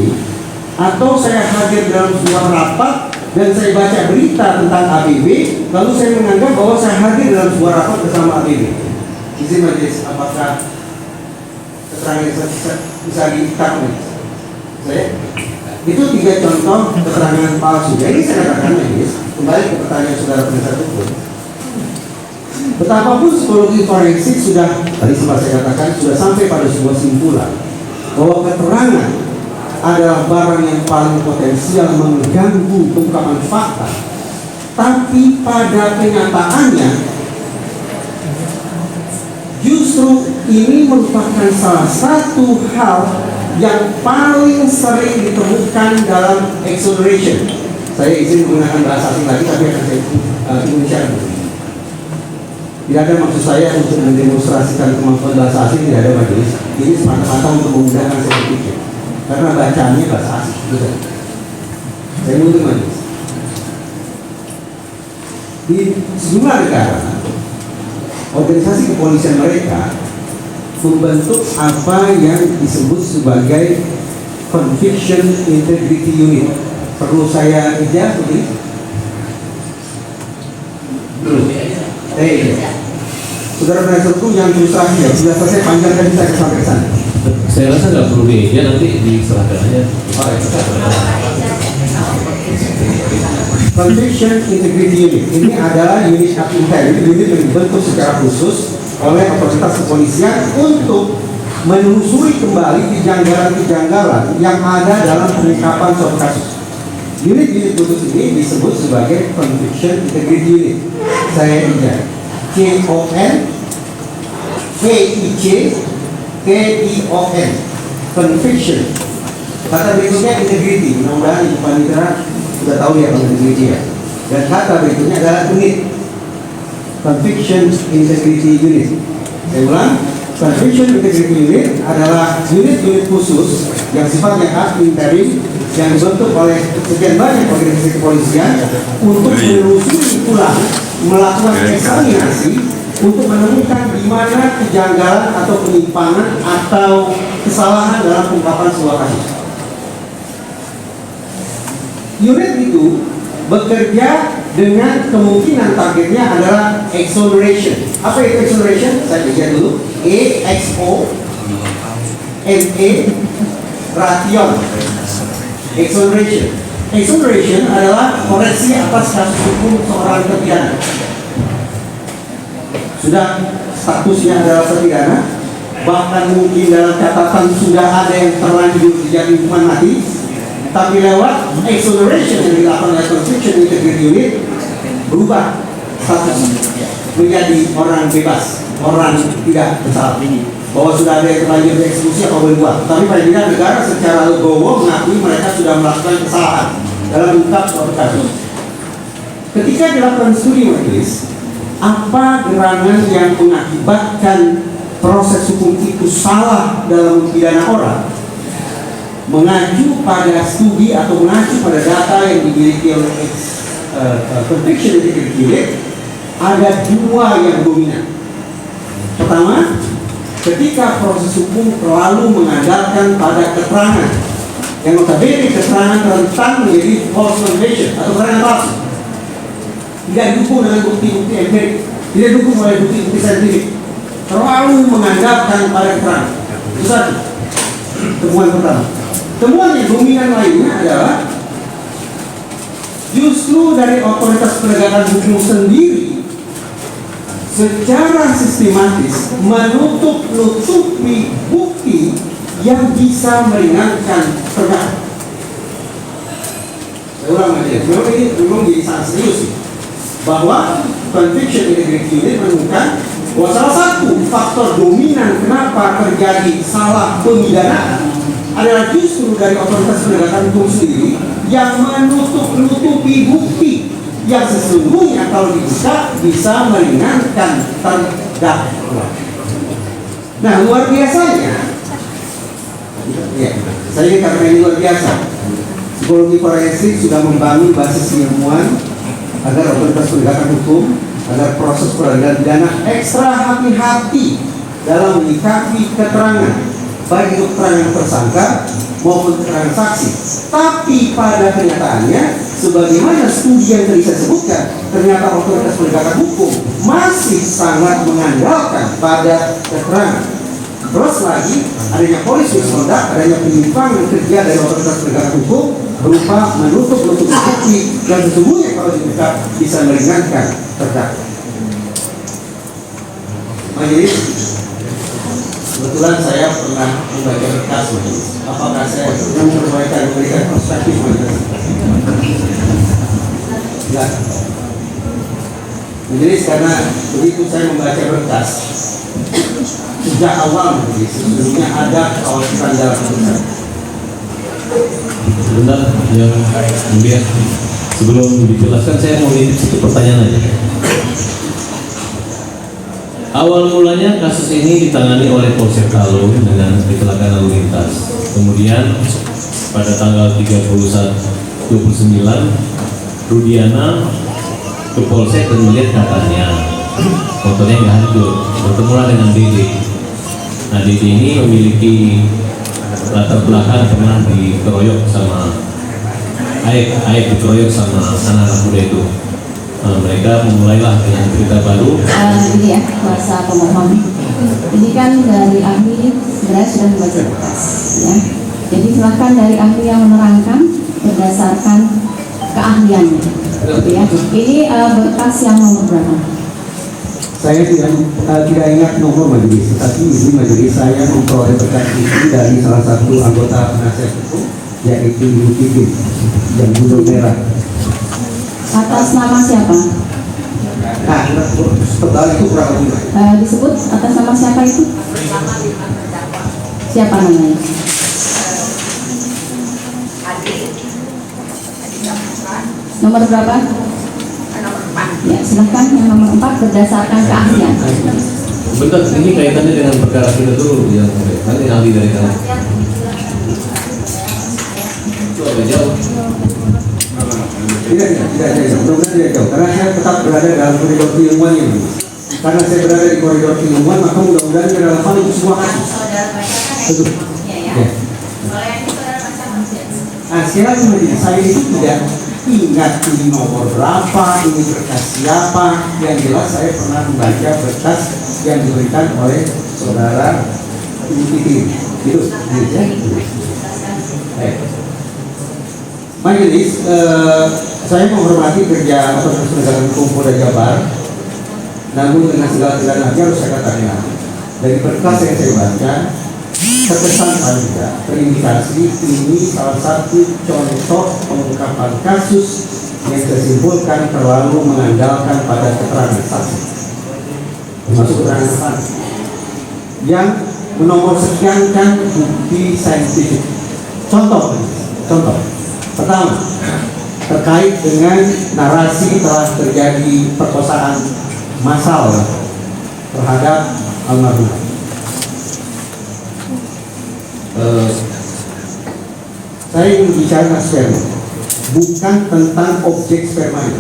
atau saya hadir dalam sebuah rapat dan saya baca berita tentang ABB, lalu saya menganggap bahwa saya hadir dalam sebuah rapat bersama ABB. Izin majelis, apakah keterangan bisa diikat? Saya itu 3 contoh keterangan palsu. Jadi saya katakan majelis, kembali ke pertanyaan saudara penasihat hukum. Betapapun psikologi forensik sudah, tadi sempat saya katakan, sudah sampai pada sebuah simpulan bahwa keterangan adalah barang yang paling potensial mengganggu pengungkapan fakta, tapi pada kenyataannya justru ini merupakan salah satu hal yang paling sering ditemukan dalam exoneration. Saya izin menggunakan bahasa asing lagi, tapi akan saya Indonesia dulu. Tidak ada maksud saya untuk mendemonstrasikan kemampuan bahasa asing, tidak ada majelis. Ini semata-mata untuk memudahkan saya berpikir, karena bacaannya bahasa asing. Betul. Saya mundur majelis. Di sejumlah negara, organisasi kepolisian mereka membentuk apa yang disebut sebagai Conviction Integrity Unit. Perlu saya ijazah begini? Belum. Saudara penasihat hukum yang susah ya, sudah selesai panjang tadi saya sampai ke sana. Saya rasa nggak perlu media, nanti diserahkan aja. Conviction Integrity Unit ini adalah unit integrity unit yang dibentuk secara khusus oleh otoritas kepolisian untuk menelusuri kembali kejanggalan-kejanggalan yang ada dalam pengungkapan suatu kasus. Unit-unit khusus ini disebut sebagai Conviction Integrity Unit. Saya ingat KON Conviction. Kata berikutnya integrity. Mudah-mudahan Ibu Panitera sudah tahu ya integrity ya. Dan kata berikutnya adalah unit Conviction Integrity Unit. Saya ulang, Conviction Integrity Unit adalah unit-unit khusus yang sifatnya ad interim yang dibentuk oleh sekian banyak organisasi kepolisian untuk menelusuri ulang, melakukan eksaminasi untuk menemukan di mana kejanggalan atau penyimpangan atau kesalahan dalam pengungkapan sebuah kasus. Unit itu bekerja dengan kemungkinan targetnya adalah exoneration. Apa itu exoneration? Saya baca dulu. EXONE ration. Exoneration. Exoneration adalah koreksi atas kasus hukum seorang terpidana. Sudah statusnya adalah terpidana, bahkan mungkin dalam catatan sudah ada yang terlanjur dijadi hukuman mati, tapi lewat exoneration yang dilakukan oleh Conviction Integrity Unit berubah status menjadi orang bebas, orang tidak bersalah, bahwa sudah ada yang terlanjur dieksekusi atau berbuat. Tapi paling tidak negara secara legowo mengakui mereka sudah melakukan kesalahan dalam mengungkap suatu kasus. Ketika dilakukan studi majelis, apa gerangan yang mengakibatkan proses hukum itu salah dalam pidana orang, mengacu pada studi atau mengacu pada data yang dimiliki oleh Conviction Integrity Unit, ada dua yang dominan. Pertama, ketika proses hukum terlalu mengandalkan pada keterangan yang notabene keterangan rentan menjadi false confession atau keterangan palsu, tidak didukung dengan bukti-bukti empirik, tidak didukung oleh bukti-bukti saintifik, terlalu mengandalkan pada keterangan. Itu satu temuan pertama. Temuan yang dominan lainnya adalah justru dari otoritas penegakan hukum sendiri secara sistematis menutup-nutupi bukti yang bisa meringankan terdakwa. Saya ulang aja, memang ini jadi sangat serius sih, bahwa Conviction Integrity Unit menemukan bahwa salah satu faktor dominan kenapa terjadi salah pemidanaan adalah justru dari otoritas penegakan hukum sendiri yang menutup-nutupi bukti yang sesungguhnya kalau dibuka bisa meringankan terdakwa. Nah, luar biasanya, ya, saya ini karena ini luar biasa, psikologi forensik sudah membangun basis ilmuwan agar otoritas penegakan hukum, agar proses peradilan pidana ekstra hati-hati dalam menyikapi keterangan, baik itu keterangan tersangka maupun keterangan saksi. Tapi pada kenyataannya, sebagaimana studi yang tadi saya sebutkan, ternyata otoritas penegakan hukum masih sangat mengandalkan pada keterangan. Terus lagi, adanya police misconduct, adanya penyimpangan kerja dari otoritas penegakan hukum berupa menutup bukti yang sesungguhnya kalau dibuka bisa meringankan terdakwa. Majelis, kebetulan saya pernah membaca berkas majelis. Apakah saya memberikan perspektif majelis? Enggak. Majelis, karena begitu saya membaca berkas sejak awal majelis, sebelumnya ada kekhawatiran dalam berkas. Sebentar, yang mulia, sebelum dijelaskan saya mau nitip satu pertanyaan aja. Awal mulanya kasus ini ditangani oleh Polsek Talun dengan kecelakaan lalu lintas. Kemudian pada tanggal 29 Rudiana ke Polsek dan melihat katanya motornya nggak hancur. Bertemulah dengan Dede. Nah, Dede ini memiliki latar belakang pernah dikeroyok sama Aib dikeroyok sama anak-anak muda itu. Nah, mereka memulailah dengan cerita baru. Ini ya, kuasa pemohon. Ini kan dari ahli sebenarnya sudah membaca berkas, ya. Jadi silakan dari ahli yang menerangkan berdasarkan keahliannya, gitu ya. Ini berkas yang nomor berapa? Saya tidak ingat nomor majelis, tetapi di majelis saya memperoleh berkas itu dari salah satu anggota penasihat hukum, yaitu Ibu Titin yang bulu merah. Atas nama siapa? Nah, setelah itu kurang lebih. Disebut atas nama siapa itu? Siapa namanya? Nomor berapa? Ya, silahkan yang nomor 4 berdasarkan keahlian. Bentar, ini kaitannya dengan perkara kita dulu yang nanti ahli dari kami. Itu agak jauh. Tidak jauh, mudah-mudahan tidak jauh, karena saya tetap berada dalam koridor keilmuan ini. Karena saya berada di koridor keilmuan, maka mudah-mudahan relevan untuk semua kasus. Betul. Ya. Nah, sekali lagi, saya itu tidak ingat ini nomor berapa, ini berkas siapa. Yang jelas saya pernah membaca berkas yang diberikan oleh saudara Ibu Titin. Itu, ya. Baik. Majelis, saya menghormati kerja otoritas penegakan hukum Polda Jabar. Namun dengan segala hati harus saya katakan, dari berkas yang saya baca, terkesan juga terindikasi ini salah satu contoh pengungkapan kasus yang disimpulkan terlalu mengandalkan pada keterangan saksi, termasuk keterangan saksi yang menomor sekiankan bukti saintifik. Contoh. Pertama, terkait dengan narasi telah terjadi perkosaan massal terhadap almarhum. Saya ingin bicara sperma, bukan tentang objek spermanya.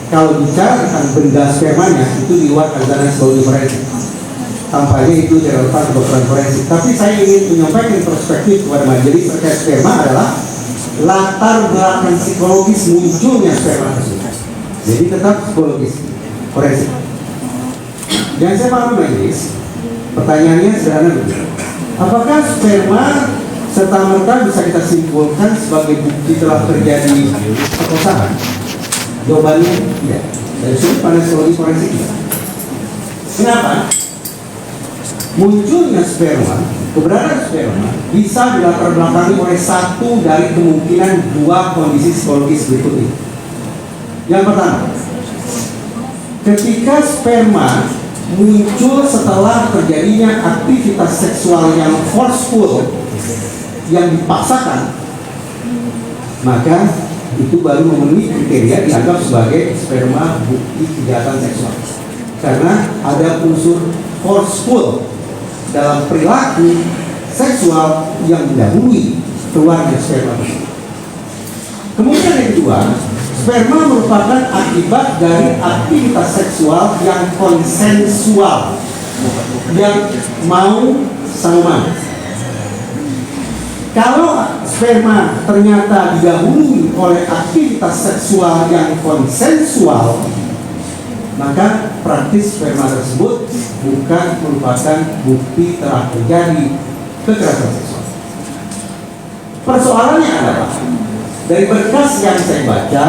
Kalau bicara tentang benda spermanya itu di luar azana psikologi forensik. Tampaknya itu relevan kedokteran forensik. Tapi saya ingin menyampaikan perspektif kepada majelis terkait sperma adalah latar belakang psikologis munculnya sperma tersebut. Jadi tetap psikologis forensik. Yang saya paham majelis, pertanyaannya sederhana begini. Apakah sperma serta-merta bisa kita simpulkan sebagai bukti telah terjadi perkosaan? Jawabannya tidak. Dari sudut pandang psikologi forensik tidak. Kenapa? Munculnya sperma, keberadaan sperma bisa dilatar belakangi oleh satu dari kemungkinan dua kondisi psikologis berikut ini. Yang pertama, ketika sperma muncul setelah terjadinya aktivitas seksual yang forceful, yang dipaksakan, maka itu baru memenuhi kriteria dianggap sebagai sperma bukti kejahatan seksual. Karena ada unsur forceful dalam perilaku seksual yang mendahului keluarnya sperma. Kemudian yang kedua, sperma merupakan akibat dari aktivitas seksual yang konsensual, yang mau sama. Kalau sperma ternyata didahului oleh aktivitas seksual yang konsensual, maka praktis sperma tersebut bukan merupakan bukti telah terjadi kekerasan seksual. Persoalannya adalah dari berkas yang saya baca,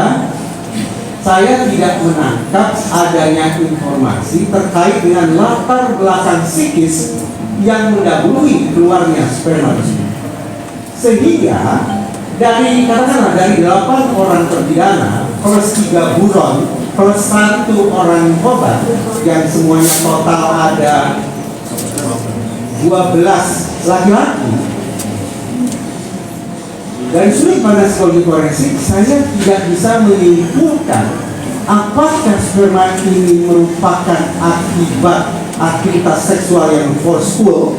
saya tidak menangkap adanya informasi terkait dengan latar belakang psikis yang mendahului keluarnya sperma tersebut. Sehingga dari 8 orang terpidana plus 3 buron plus 1 orang korban yang semuanya total ada 12 laki-laki. Dari sudut pandang psikologi forensik, saya tidak bisa menyimpulkan apakah sperma ini merupakan akibat aktivitas seksual yang forceful,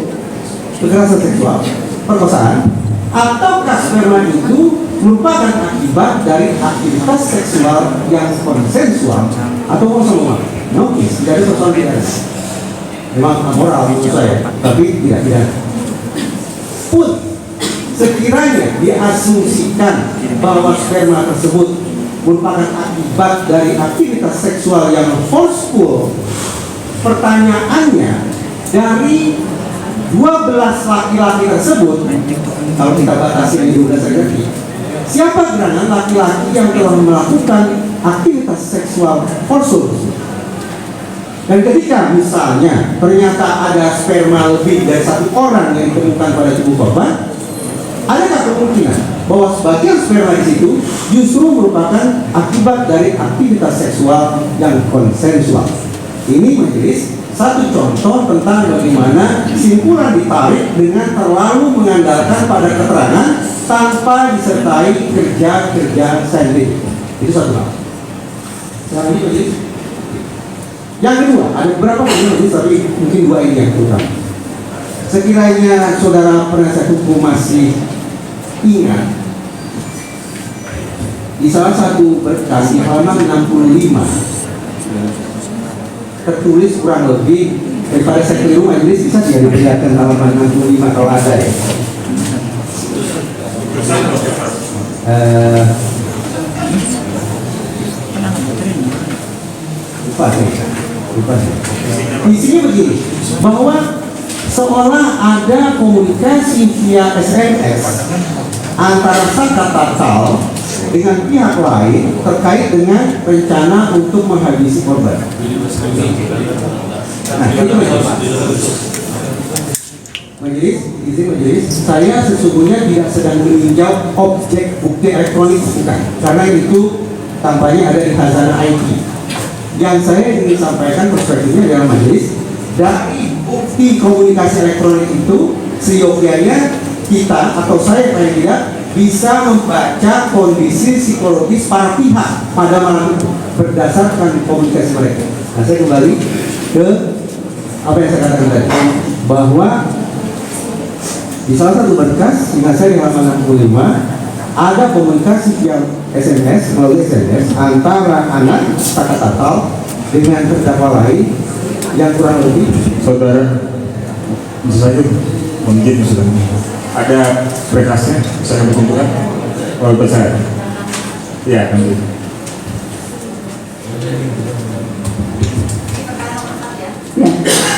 kekerasan seksual, perkosaan, ataukah sperma itu merupakan akibat dari aktivitas seksual yang konsensual atau kosong. Nokis, tidak ada persoalan pidana. Memang moral menurut saya, tapi tidak pidana. Pun sekiranya diasumsikan bahwa sperma tersebut merupakan akibat dari aktivitas seksual yang forceful, pertanyaannya dari 12 laki-laki tersebut, kalau kita batasi di 12 saja, siapa gerangan laki-laki yang telah melakukan aktivitas seksual forceful? Dan ketika misalnya ternyata ada sperma lebih dari 1 orang yang ditemukan pada tubuh korban, adakah kemungkinan bahwa sebagian sperma di situ justru merupakan akibat dari aktivitas seksual yang konsensual? Ini majelis satu contoh tentang bagaimana kesimpulan ditarik dengan terlalu mengandalkan pada keterangan tanpa disertai kerja-kerja saintifik. Itu satu hal. Sekarang ini majelis. Yang kedua, ada beberapa majelis, tapi mungkin 2 ini yang utama. Sekiranya saudara penasihat hukum masih ingat, di salah satu berkas di halaman 65 tertulis kurang lebih, daripada saya keliru majelis bisa tidak diperlihatkan halaman 65 kalau ada ya. Lupa. Isinya begini, bahwa seolah ada komunikasi via SMS antara Saka Tatal dengan pihak lain terkait dengan rencana untuk menghabisi korban. Nah, ini majelis, saya sesungguhnya tidak sedang meninjau objek bukti elektronik, bukan, karena itu tampaknya ada di khazanah IT. Yang saya ingin sampaikan perspektifnya dalam majelis, dari bukti komunikasi elektronik itu seyogianya kita atau saya paling tidak bisa membaca kondisi psikologis para pihak pada malam itu berdasarkan komunikasi mereka. Nah, saya kembali ke apa yang saya katakan tadi, bahwa di salah satu berkas ingat saya di halaman 65 ada komunikasi yang SMS, melalui SMS antara anak Saka Tatal dengan terdakwa lain yang kurang lebih, saudara bisa saja mungkin sudah ada berkasnya, saya berkumpulkan kalau percaya ya kan gitu. Ya,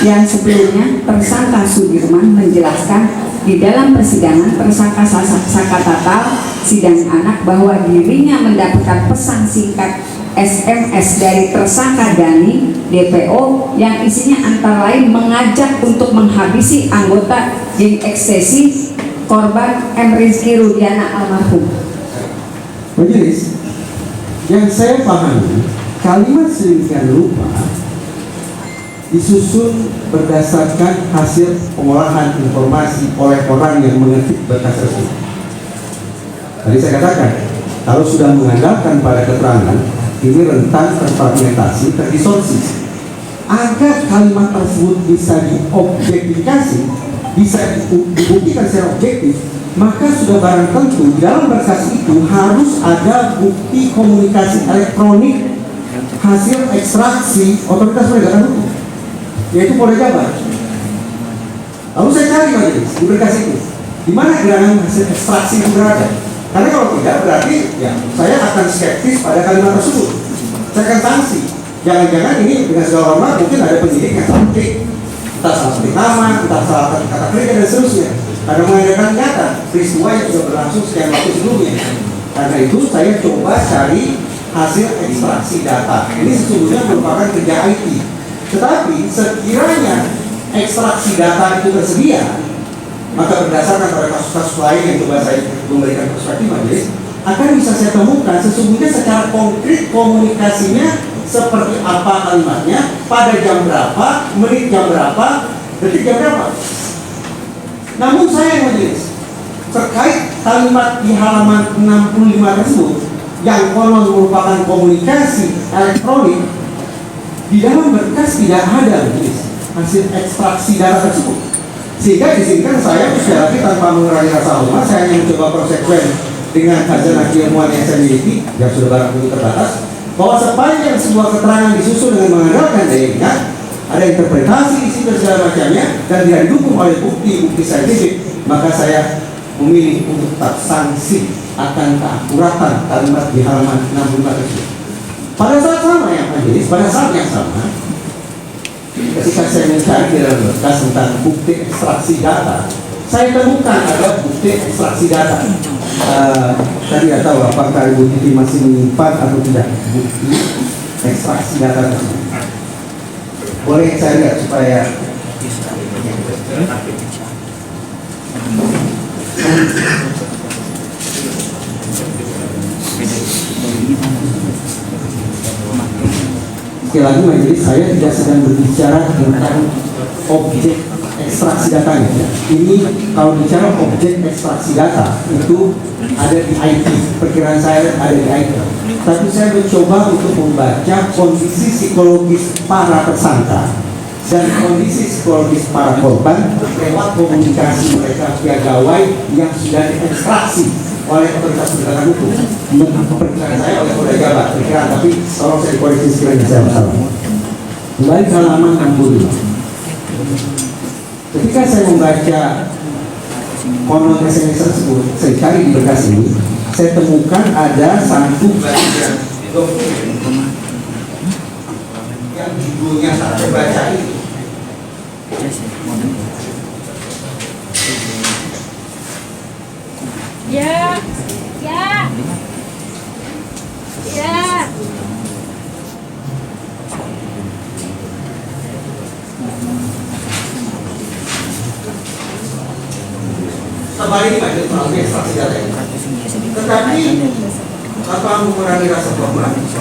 yang sebelumnya tersangka Sudirman menjelaskan di dalam persidangan tersangka Saka Tatal sidang anak bahwa dirinya mendapatkan pesan singkat SMS dari tersangka Dani DPO yang isinya antara lain mengajak untuk menghabisi anggota geng ekstasi korban M. Rizky Rudiana almarhum. Majelis, yang saya pahami kalimat sedemikian rupa disusun berdasarkan hasil pengolahan informasi oleh orang yang mengetik berkas tersebut. Tadi saya katakan, kalau sudah mengandalkan pada keterangan, ini rentan terfragmentasi, terdistorsi. Agar kalimat tersebut bisa diobjektifikasi, bisa dibuktikan secara objektif, maka sudah barang tentu di dalam berkas itu harus ada bukti komunikasi elektronik hasil ekstraksi otoritas penegakan hukum, yaitu Polda Jabar. Lalu saya cari majelis di berkas itu, di mana gerangan hasil ekstraksi itu berada. Karena kalau tidak berarti ya saya akan skeptis pada kalimat tersebut. Saya akan sanksi. Jangan-jangan ini dengan segala hormat mungkin ada penyidik yang salah ketik, entah salah ketik nama, entah salah kata kerja dan seterusnya. Karena mengadakan nyata peristiwa yang sudah berlangsung sekian waktu sebelumnya. Karena itu saya coba cari hasil ekstraksi data. Ini sesungguhnya merupakan kerja IT. Tetapi sekiranya ekstraksi data itu tersedia, maka berdasarkan pada kasus-kasus lain yang coba saya memberikan perspektif majelis, akan bisa saya temukan sesungguhnya secara konkret komunikasinya seperti apa kalimatnya, pada jam berapa, menit jam berapa, detik jam berapa. Namun saya majelis, terkait kalimat di halaman 65 tersebut yang konon merupakan komunikasi elektronik, di dalam berkas tidak ada hasil ekstraksi data tersebut. Sehingga diizinkan saya sekali lagi tanpa mengurangi rasa hormat, saya hanya mencoba konsekuen dengan khazanah keilmuan yang saya miliki yang sudah barang tentu terbatas, bahwa sepanjang sebuah keterangan disusun dengan mengandalkan daya ingat, ada interpretasi isi dan segala macamnya dan tidak didukung oleh bukti-bukti saintifik, maka saya memilih untuk tetap sanksi akan keakuratan kalimat di halaman 65 tersebut. Pada saat sama yang majelis, pada saat yang sama, ketika saya mencari di dalam berkas tentang bukti ekstraksi data, saya temukan ada bukti ekstraksi data. Saya tidak tahu apakah Ibu Titi masih menyimpan atau tidak bukti ekstraksi data tersebut. Boleh saya lihat supaya sekali lagi majelis, saya tidak sedang berbicara tentang objek ekstraksi datanya. Ini kalau bicara objek ekstraksi data itu ada di IT, perkiraan saya ada di IT. Tapi saya mencoba untuk membaca kondisi psikologis para tersangka dan kondisi psikologis para korban lewat komunikasi mereka via gawai yang sudah diekstraksi oleh otoritas penegakan hukum. Perkiraan saya oleh Polda Jabar, perkiraan, tapi tolong saya koreksi sekiranya saya salah. Kembali ke halaman 65. Ketika saya membaca konon SMS tersebut, saya cari di berkas ini, saya temukan ada satu bagian dokumen yang judulnya tak terbaca ini. Ya. Kembali ini banyak melalui ekstraksi data ini. Tetapi apa mengurangi rasa hormat? Ini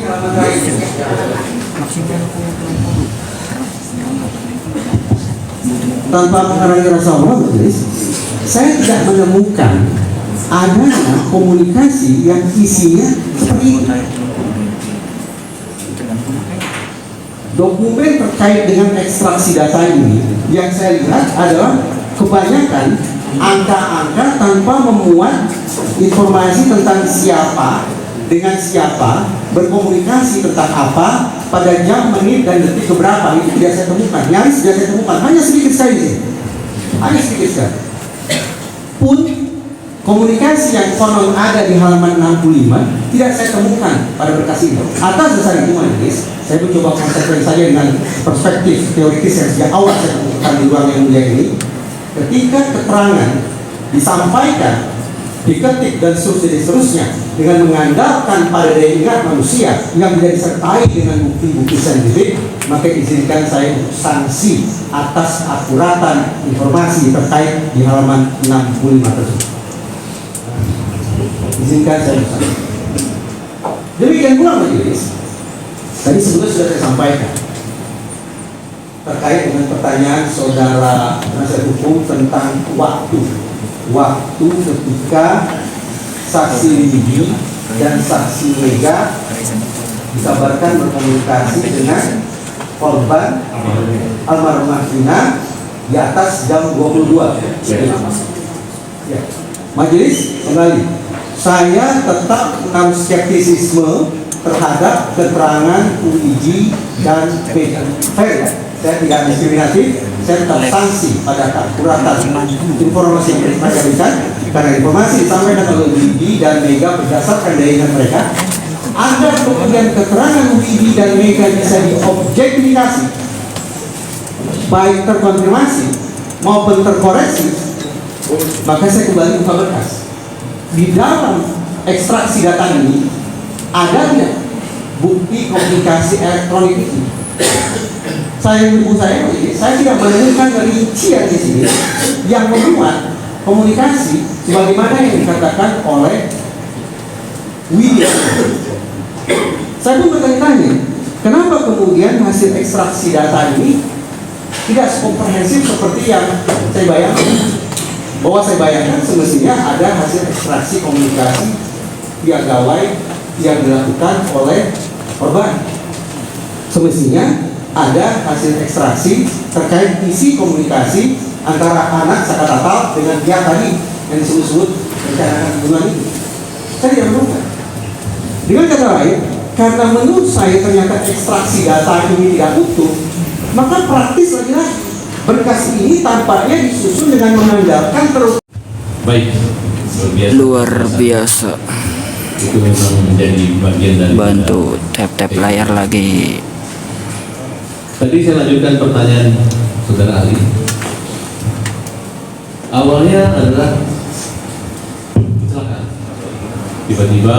halaman terakhir. Tanpa mengurangi rasa hormat, saya tidak menemukan adanya komunikasi yang isinya seperti ini. Dokumen terkait dengan ekstraksi data ini yang saya lihat adalah kebanyakan angka-angka tanpa memuat informasi tentang siapa dengan siapa, berkomunikasi tentang apa, pada jam, menit, dan detik keberapa. Itu tidak saya temukan, nyaris tidak saya temukan, hanya sedikit sekali, hanya sedikit sekali. Pun komunikasi yang konon ada di halaman 65 tidak saya temukan pada berkas ini. Atas dasar itu majelis, saya mencoba konsekuensi saja dengan perspektif teoritis yang sejak awal saya temukan di ruang yang mulia ini. Ketika keterangan disampaikan, diketik dan seterusnya dengan mengandalkan pada daya ingat manusia yang tidak disertai dengan bukti-bukti saintifik, maka izinkan saya untuk sanksi atas akuratan informasi terkait di halaman 65 tersebut. Izinkan saya bersama. Demikian pula majelis, tadi sebetulnya sudah saya sampaikan terkait dengan pertanyaan saudara penasihat hukum tentang waktu ketika saksi Lidi dan saksi Mega dikabarkan berkomunikasi dengan korban almarhumah Vina di atas jam 22. Ya. Majelis kembali, saya tetap mengalami skeptisisme terhadap keterangan UIG dan Mega. Saya tidak diskriminatif, saya tetap sanksi pada akuratan informasi yang mereka berikan, karena informasi disampaikan oleh UIG dan Mega berdasarkan daya ingat mereka. Ada kemudian keterangan UIG dan Mega bisa diobjektifikasi, baik terkonfirmasi maupun terkoreksi, maka saya kembali buka berkas. Di dalam ekstraksi data ini ada tidak bukti komunikasi elektronik itu? Saya tidak menemukan rincian di sini yang memuat komunikasi sebagaimana yang dikatakan oleh William. Saya pun bertanya-tanya, kenapa kemudian hasil ekstraksi data ini tidak komprehensif seperti yang saya bayangkan? Bahwa saya bayangkan semestinya ada hasil ekstraksi komunikasi via gawai yang dilakukan oleh korban. Semestinya ada hasil ekstraksi terkait isi komunikasi antara anak Sakatatal dengan pihak tadi yang disebut-sebut rencana pembunuhan ini. Saya tidak menemukan. Dengan kata lain, karena menurut saya ternyata ekstraksi data ini tidak utuh, maka praktis lagi-lagi berkas ini tampaknya disusun dengan mengandalkan terus. Baik, Luar biasa. itu memang menjadi bagian dari Bantu tap-tap layar lagi. Tadi saya lanjutkan pertanyaan saudara Ali. Awalnya adalah kecelakaan. Tiba-tiba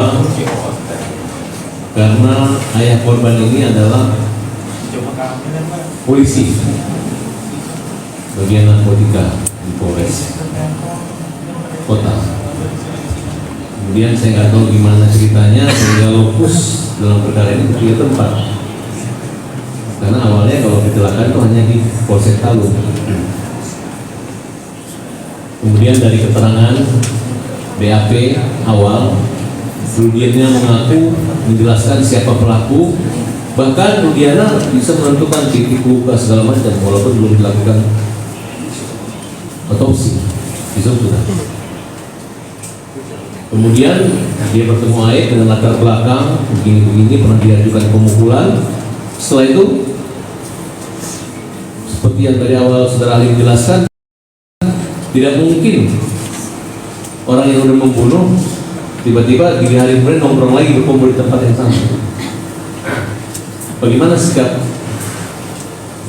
karena ayah korban ini adalah polisi bagian narkotika di Polres Kota. Kemudian saya nggak tahu gimana ceritanya sehingga lokus dalam perkara ini ke 3 tempat. Karena awalnya kalau kecelakaan itu hanya di Polsek Talun. Kemudian dari keterangan BAP awal, Rudiana mengaku menjelaskan siapa pelaku, bahkan Rudiana bisa menentukan titik luka segala macam walaupun belum dilakukan otopsi. Itu sudah. Kemudian dia bertemu Aik dengan latar belakang begini-begini, pernah diajukan pemukulan. Setelah itu, seperti yang dari awal saudara ahli menjelaskan, tidak mungkin orang yang sudah membunuh tiba-tiba 3 hari kemudian nongkrong lagi berkumpul di tempat yang sama. Bagaimana sikap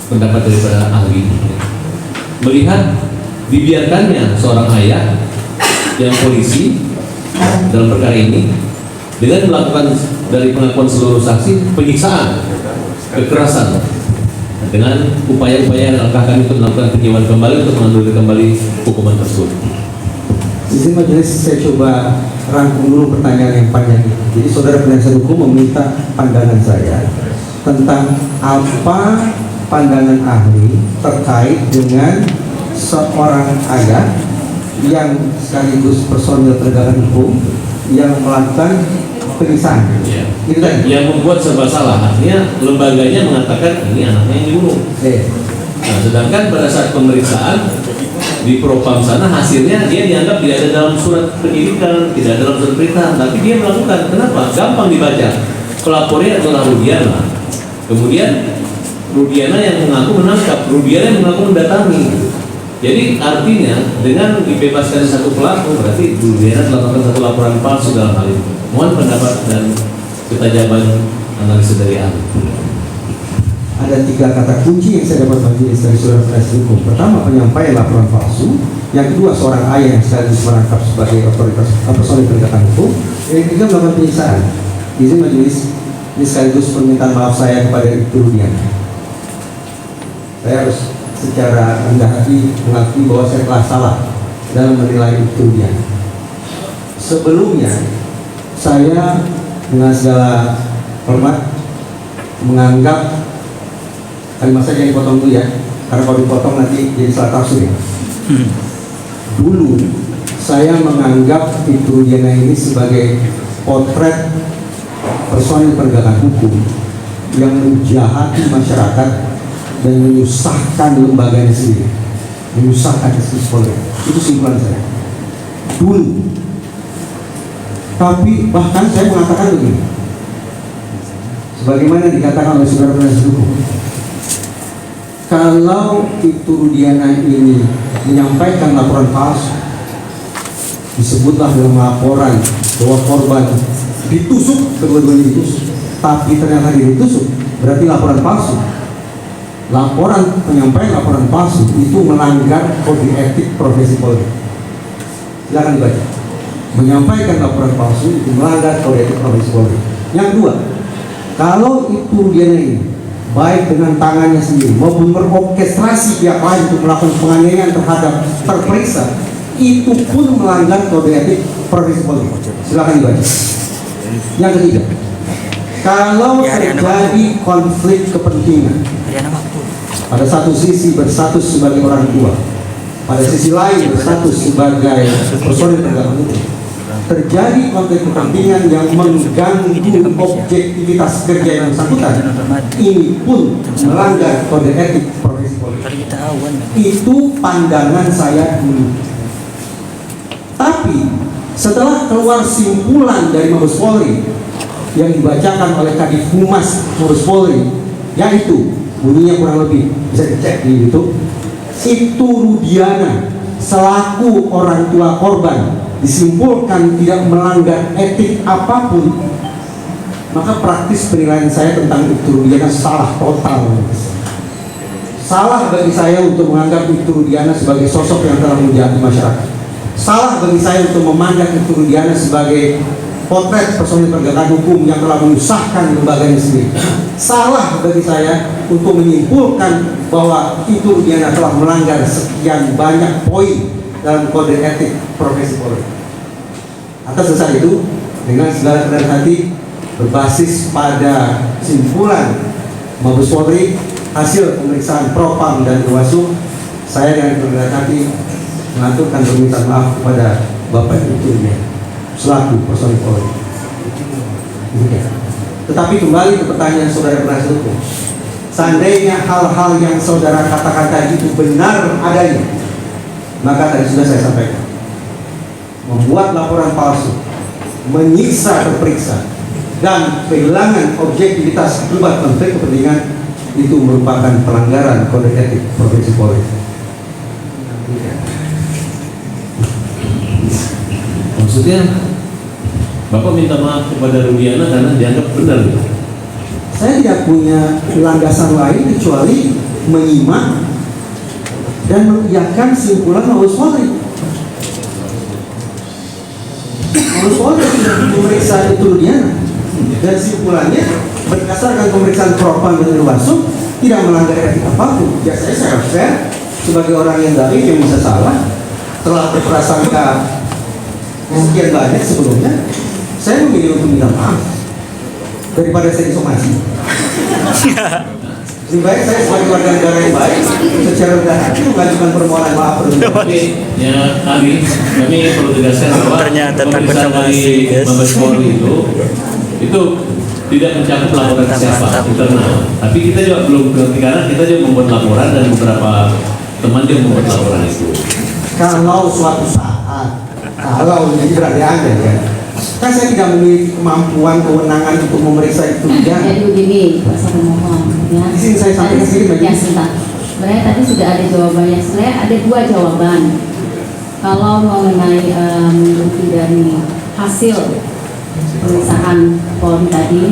pendapat daripada ahli melihat dibiarkannya seorang ayah yang polisi dalam perkara ini dengan melakukan dari pengakuan seluruh saksi penyiksaan, kekerasan, dengan upaya-upaya langkah kami untuk melakukan penyiapan kembali untuk mengambil kembali hukuman tersebut. Izin majelis, saya coba rangkum dulu pertanyaan yang panjang ini. Jadi saudara penasihat hukum meminta pandangan saya tentang apa pandangan ahli terkait dengan seorang ayah yang sekaligus personil penegakan hukum yang melakukan penyiksaan. Ya. Itu tadi. Yang membuat serba salah, artinya lembaganya mengatakan ini anaknya yang dibunuh. Nah, sedangkan pada saat pemeriksaan di Propam sana hasilnya dia dianggap tidak ada dalam surat penyidikan, tidak ada dalam surat perintah, tapi dia melakukan. Kenapa? Gampang dibaca. Pelapornya adalah Rudiana. Kemudian Rudiana yang mengaku menangkap, Rudiana yang mengaku mendatangi. Jadi artinya dengan dibebaskan satu pelaku berarti Rudiana telah melakukan satu laporan palsu dalam hal ini. Mohon pendapat dan ketajaban analisa dari ahli. Ada 3 kata kunci yang saya dapat majelis dari saudara penasihat hukum. Pertama, penyampaian laporan palsu. Yang kedua, seorang ayah yang sekaligus merangkap sebagai otoritas personil penegakan hukum. Yang ketiga, melakukan penyiksaan. Izin majelis, ini sekaligus permintaan maaf saya kepada Ibu Rudiana. Saya harus secara rendah hati mengakui bahwa saya telah salah dalam menilai Ibu Rudiana. Sebelumnya, saya dengan segala hormat menganggap kalimat saya jangan dipotong dulu ya, karena kalau dipotong nanti jadi salah tafsir ya. Dulu saya menganggap Ibu Rudiana ini sebagai potret personil penegakan hukum yang menjahati masyarakat dan menyusahkan lembaganya sendiri, menyusahkan institusi Polri. Itu simpulan saya dulu. Tapi bahkan saya mengatakan begini, sebagaimana dikatakan oleh saudara penasihat hukum, kalau Ibu Rudiana ini menyampaikan laporan palsu, disebutlah dalam laporan bahwa korban ditusuk, kedua-duanya ditusuk, tapi ternyata dia ditusuk, berarti laporan palsu. Laporan penyampaian laporan palsu itu melanggar kode etik profesi Polri. Silakan dibaca. Menyampaikan laporan palsu itu melanggar kode etik profesi Polri. Yang kedua, kalau Ibu Rudiana ini baik dengan tangannya sendiri maupun berorkestrasi pihak lain untuk melakukan penganiayaan terhadap terperiksa, itu pun melanggar kode etik profesi Polri. Silakan dibaca. Yang ketiga, kalau terjadi konflik kepentingan, pada satu sisi berstatus sebagai orang tua, pada sisi lain berstatus sebagai personil penegakan hukum, terjadi konflik kepentingan yang mengganggu objektivitas kerja yang bersangkutan, ini pun melanggar kode etik profesi Polri. Itu pandangan saya dulu. Tapi setelah keluar simpulan dari Mabes Polri yang dibacakan oleh Kadif Humas Mabes Polri, yaitu bunyinya kurang lebih bisa dicek di YouTube, itu Rudiana selaku orang tua korban disimpulkan tidak melanggar etik apapun, maka praktis penilaian saya tentang Ibu Rudiana salah total. Salah bagi saya untuk menganggap Ibu Rudiana sebagai sosok yang telah menjadi masyarakat. Salah bagi saya untuk memandang Ibu Rudiana sebagai potret personil penegakan hukum yang telah menyusahkan lembaganya sendiri. Salah bagi saya untuk menyimpulkan bahwa itu Rudiana telah melanggar sekian banyak poin dalam kode etik profesi Polri. Atas dasar itu, dengan segala kerendahan hati, berbasis pada kesimpulan Mabes Polri hasil pemeriksaan Propam dan Irwasum, saya dengan kerendahan hati mengaturkan permintaan maaf kepada Bapak Ibu selaku personil Polri. Tetapi kembali ke pertanyaan saudara penasihat hukum, seandainya hal-hal yang saudara katakan tadi itu benar adanya, maka tadi sudah saya sampaikan, membuat laporan palsu, menyiksa terperiksa, dan kehilangan objektivitas akibat konflik kepentingan itu merupakan pelanggaran kode etik profesi Polri. Maksudnya Bapak minta maaf kepada Rudiana karena dianggap benar gitu. Saya tidak punya landasan lain kecuali menyimak dan mengiyakan simpulan Mabes Polri. Mabes Polri sudah memeriksa itu Rudiana dan simpulannya berdasarkan pemeriksaan Propam dan Irwasum tidak melanggar etik apapun. Biasanya saya fair sebagai orang yang baik yang bisa salah, telah berprasangka sekian banyak sebelumnya, saya memilih untuk minta maaf daripada saya disomasi. Lebih baik saya sebagai warga negara yang baik secara rendah hati mengajukan permohonan maaf. Tapi ya kami perlu tegaskan bahwa Ternyata takut pemeriksaan sama dari si guys. Mabes Polri itu tidak mencakup laporan siapa internal. Tapi kita juga belum berhenti karena kita juga membuat laporan dan beberapa teman juga membuat laporan itu. Kalau suatu saat, kalau jadi berarti Anda ya, kan saya tidak memiliki kemampuan, kewenangan untuk memeriksa itu ya. Jadi begini, Pak saya mohon ya. Di sini saya sampaikan sedikit Ya bagi. sebentar. Sebenarnya tadi sudah ada jawabannya. Sebenarnya ada dua jawaban. Kalau mengenai bukti dari hasil pemeriksaan Polri tadi,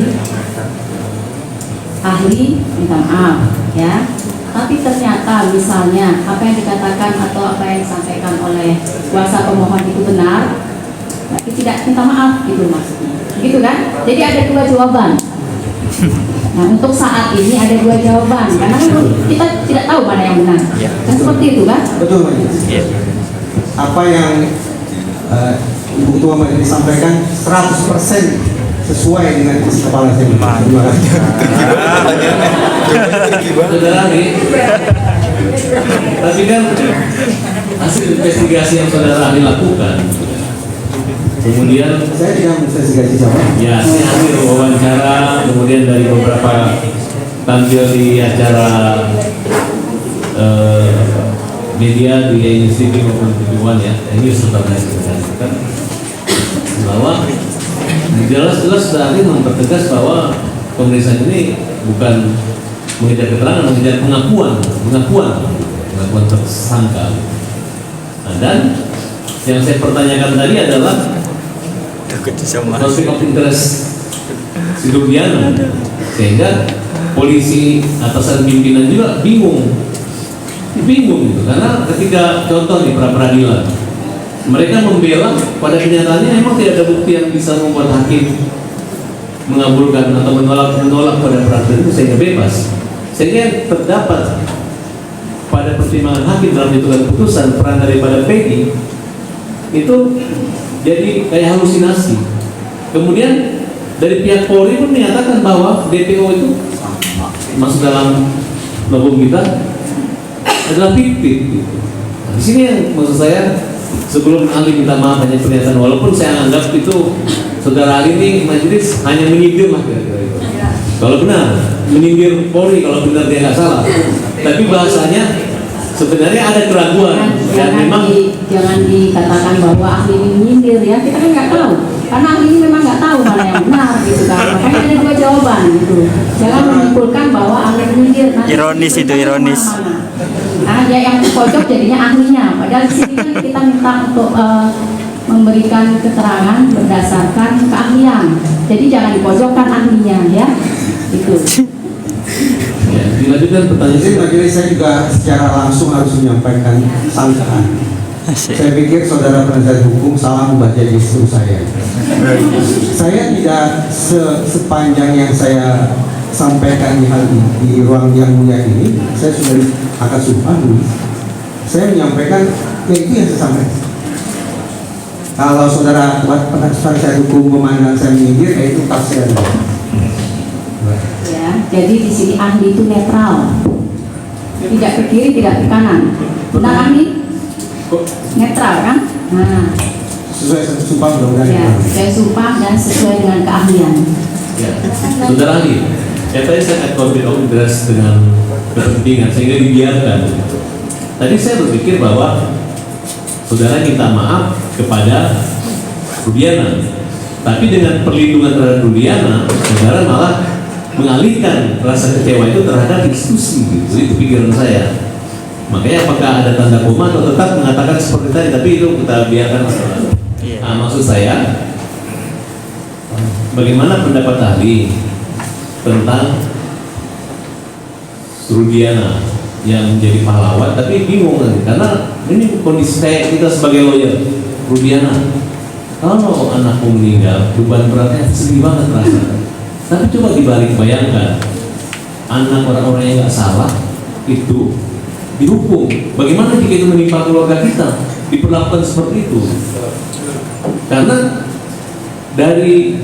ahli minta maaf ya. Tapi ternyata misalnya apa yang dikatakan atau apa yang disampaikan oleh kuasa pemohon itu benar, berarti tidak minta maaf gitu maksudnya, gitu kan? Jadi ada dua jawaban. Nah untuk saat ini ada dua jawaban karena kan kita tidak tahu mana yang benar. Kan seperti itu kan? Betul Majelis. Apa yang Ibu Ketua Majelis sampaikan 100% sesuai dengan isi kepala saya. Terima kasih. Saudara nih, tapi kan hasil investigasi yang saudara ahli lakukan, kemudian Saya tidak menginvestigasi siapa. ya saya ambil wawancara, kemudian dari beberapa tampil di acara media di NCTV maupun TV1 ya, ini sebenarnya kan bahwa jelas-jelas tadi mempertegas bahwa pemeriksaan ini bukan mengejar keterangan, mengejar pengakuan tersangka. Nah, dan yang saya pertanyakan tadi adalah konflik of interest si Rudiana, sehingga polisi atasan pimpinan juga bingung gitu, karena ketika contoh di pra peradilan mereka membela, pada kenyataannya memang tidak ada bukti yang bisa membuat hakim mengabulkan atau menolak pada peradilan itu sehingga bebas, sehingga terdapat pada pertimbangan hakim dalam menentukan keputusan peran daripada Peggy itu jadi kayak halusinasi. Kemudian dari pihak Polri pun menyatakan bahwa DPO itu masuk dalam logam kita adalah fiktif. Nah, di sini yang maksud saya, sebelum ahli minta maaf hanya pernyataan, walaupun saya anggap itu saudara ahli ini majelis hanya menyindir lah kira-kira itu. Kalau benar menyindir Polri, kalau benar dia nggak salah. Tapi bahasanya sebenarnya ada keraguan dan memang jangan dikatakan bahwa ahli ini menyindir ya, kita kan nggak tahu karena ahli ini memang nggak tahu mana yang benar gitu kan, makanya ada dua jawaban gitu. Jangan menyimpulkan bahwa ahli menyindir. Ironis itu, ironis. Nah ya yang pojok jadinya ahlinya, padahal di sini kan kita minta untuk memberikan keterangan berdasarkan keahlian, jadi jangan dipojokkan ahlinya ya itu. ya, dilanjutkan pertanyaan. Jadi majelis saya juga secara langsung harus menyampaikan sangkaan Saya pikir saudara penasihat hukum salah membaca gestur saya. Saya tidak sepanjang yang saya sampaikan di hal ini, di ruang yang mulia ini, saya sudah akan sumpah dulu. Saya menyampaikan ya itu yang saya sampaikan. Kalau saudara penasihat hukum memandang saya menyindir, ya itu tafsir Anda. Ya, jadi di sini ahli itu netral, tidak ke kiri, tidak ke kanan. Benar ahli? Netral kan? Nah, Sesuai sumpah mudah-mudahan. ya, saya sumpah dan sesuai dengan keahlian. Ya, saudara ahli, tadi saya akan konfirmasi dengan kepentingan sehingga dibiarkan. Tadi saya berpikir bahwa saudara minta maaf kepada Rudiana, tapi dengan perlindungan terhadap Rudiana, saudara malah mengalihkan rasa kecewa itu terhadap institusi. Gitu. Itu pikiran saya. Makanya apakah ada tanda koma atau tetap mengatakan seperti tadi, tapi itu kita biarkan. Nah, maksud saya, bagaimana pendapat ahli tentang Rudiana yang jadi pahlawan, tapi bingung kan? Karena ini kondisi kayak kita sebagai lawyer, Rudiana, kalau anakmu meninggal, beban beratnya sedih banget rasanya. Tapi coba dibalik bayangkan, anak orang-orang yang nggak salah itu dihukum. Bagaimana jika itu menimpa keluarga kita, diperlakukan seperti itu? Karena dari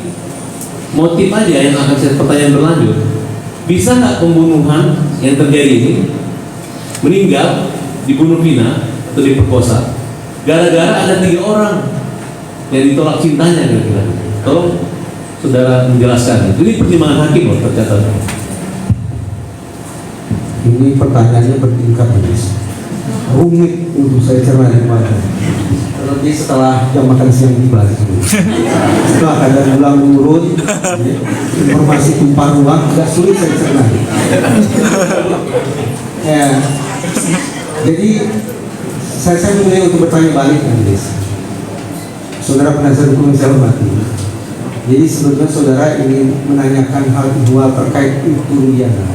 motif aja yang akan saya pertanyaan berlanjut, bisa nggak pembunuhan yang terjadi ini meninggal, dibunuh Vina atau diperkosa gara-gara ada 3 orang yang ditolak cintanya kira-kira? Tolong saudara menjelaskan. Ini pertimbangan hakim loh, tercatat. Ini pertanyaannya bertingkat terus. Rumit untuk saya cerna dan baca. Terlebih setelah jam makan siang tiba. Setelah ada ulang urut, informasi tumpah ruang, agak sulit saya cerna. Ya, jadi saya memilih untuk bertanya balik, Andres. Saudara penasihat hukum yang saya hormati. Jadi sebetulnya saudara ingin menanyakan hal kedua terkait itu Rudiana,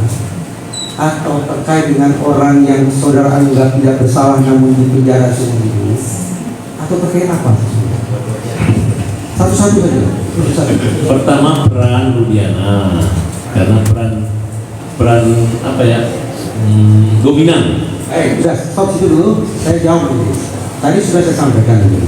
atau terkait dengan orang yang saudara anggap tidak bersalah namun dipenjara seumur hidup, atau terkait apa? Satu-satu saja. Pertama, peran Rudiana, karena peran apa ya, dominan. Sudah stop situ dulu. Saya jawab dulu. Tadi sudah saya sampaikan dulu.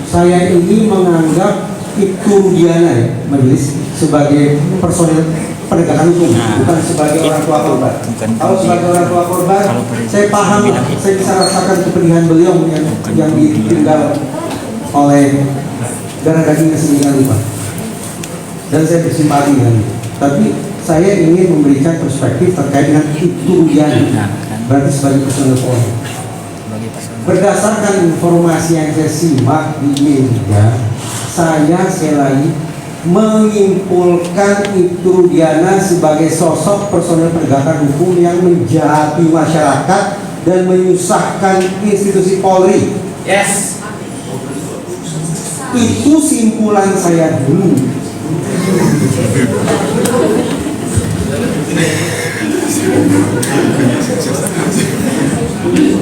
Saya ini menganggap itu Rudiana ya, majelis, sebagai personil penegakan hukum, bukan sebagai orang tua korban. Kalau sebagai orang tua korban, saya paham, saya bisa rasakan kepedihan beliau yang ditinggal oleh darah dagingnya sendiri lupa. Dan saya bersimpati dengan itu. Tapi saya ingin memberikan perspektif terkait dengan itu Rudiana, berarti sebagai personil Polri. Berdasarkan informasi yang saya simak di media, saya sekali lagi menyimpulkan itu Rudiana sebagai sosok personel penegakan hukum yang menjahati masyarakat dan menyusahkan institusi Polri. Yes. Itu simpulan saya dulu.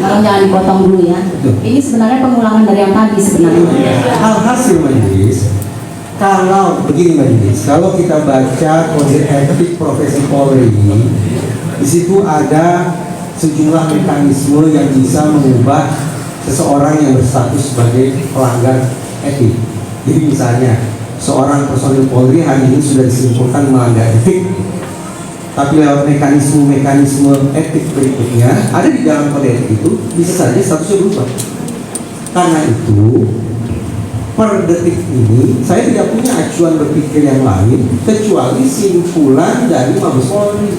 Kalau jangan dipotong dulu ya. Ini sebenarnya pengulangan dari yang tadi sebenarnya. Alhasil majelis, kalau begini majelis, kalau kita baca kode etik profesi Polri, di situ ada sejumlah mekanisme yang bisa mengubah seseorang yang berstatus sebagai pelanggar etik. Jadi misalnya seorang personil Polri hari ini sudah disimpulkan melanggar etik, tapi lewat mekanisme etik berikutnya ada di dalam kode etik itu, bisa saja statusnya berubah. Karena itu per detik ini saya tidak punya acuan berpikir yang lain kecuali simpulan dari Mabes Polri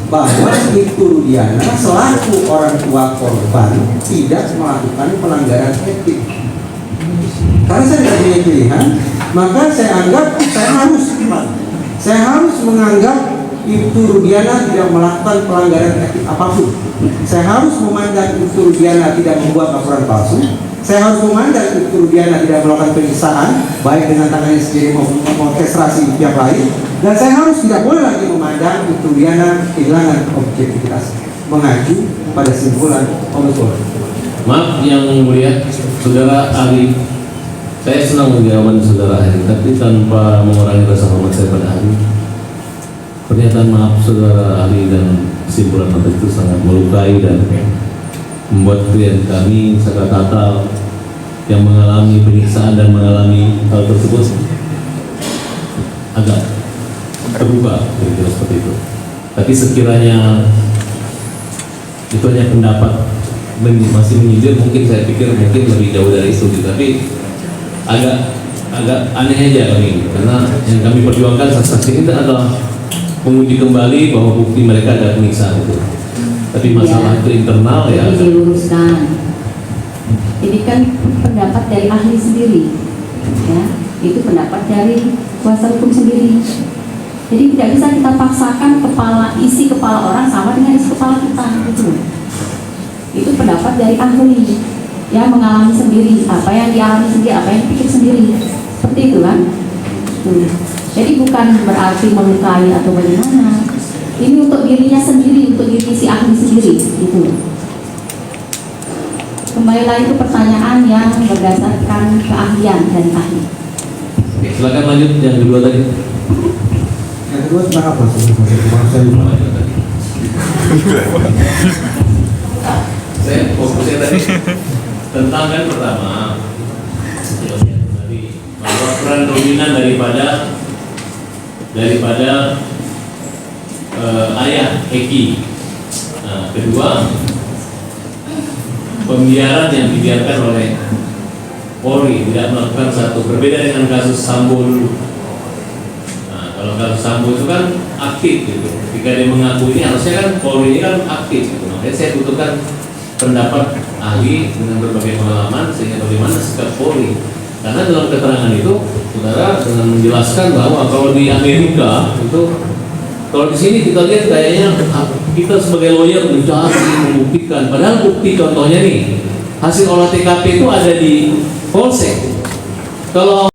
bahwa itu Rudiana selaku orang tua korban tidak melakukan pelanggaran etik. Karena saya tidak punya pilihan, maka saya anggap saya harus menganggap itu Rudiana tidak melakukan pelanggaran etik apapun. Saya harus memandang itu Rudiana tidak membuat laporan palsu. Saya harus memandang itu Rudiana tidak melakukan penyiksaan baik dengan tangannya sendiri maupun orkestrasi pihak lain. Dan saya harus tidak boleh lagi memandang itu Rudiana kehilangan objektivitas mengacu pada simpulan Mabes Polri. Maaf yang mulia, saudara ahli, saya senang menjawab saudara ahli, tapi tanpa mengurangi rasa hormat saya pada ahli. Pernyataan maaf saudara ahli dan kesimpulan atas itu sangat melukai dan membuat klien kami secara total yang mengalami penyiksaan dan mengalami hal tersebut agak terbuka, kira-kira seperti itu. Tapi sekiranya itu hanya pendapat masih menyindir, mungkin saya pikir mungkin lebih jauh dari itu, tapi agak aneh aja kami ini, karena yang kami perjuangkan saksi ini adalah menguji kembali bahwa bukti mereka ada penyiksaan itu. Tapi masalah itu internal ya. Diluruskan. Ini kan pendapat dari ahli sendiri, ya. Itu pendapat dari kuasa hukum sendiri. Jadi tidak bisa kita paksakan isi kepala orang sama dengan isi kepala kita, gitu. Itu pendapat dari ahli yang mengalami sendiri, apa yang dialami sendiri, apa yang dipikir sendiri, seperti itu kan. Jadi bukan berarti melukai atau bagaimana. Ini untuk dirinya sendiri, untuk diri si ahli sendiri, gitu. Kembali lagi ke pertanyaan yang berdasarkan keahlian dari ahli. Oke, silakan lanjut yang kedua tadi. Yang kedua tentang apa sih? Saya fokusnya tadi tentang kan pertama bahwa peran dominan daripada ayah Eki. Nah, kedua, pembiaran yang dibiarkan oleh Polri tidak melakukan satu, berbeda dengan kasus Sambo dulu. Nah, kalau kasus Sambo itu kan aktif gitu. Ketika dia mengaku ini harusnya kan Polri ini kan aktif gitu. Makanya saya butuhkan pendapat ahli dengan berbagai pengalaman sehingga bagaimana sikap Polri. Karena dalam keterangan itu, saudara dengan menjelaskan bahwa kalau di Amerika itu, kalau di sini kita lihat kayaknya kita sebagai lawyer mencari, membuktikan. Padahal bukti contohnya nih, hasil olah TKP itu ada di polsek. Kalau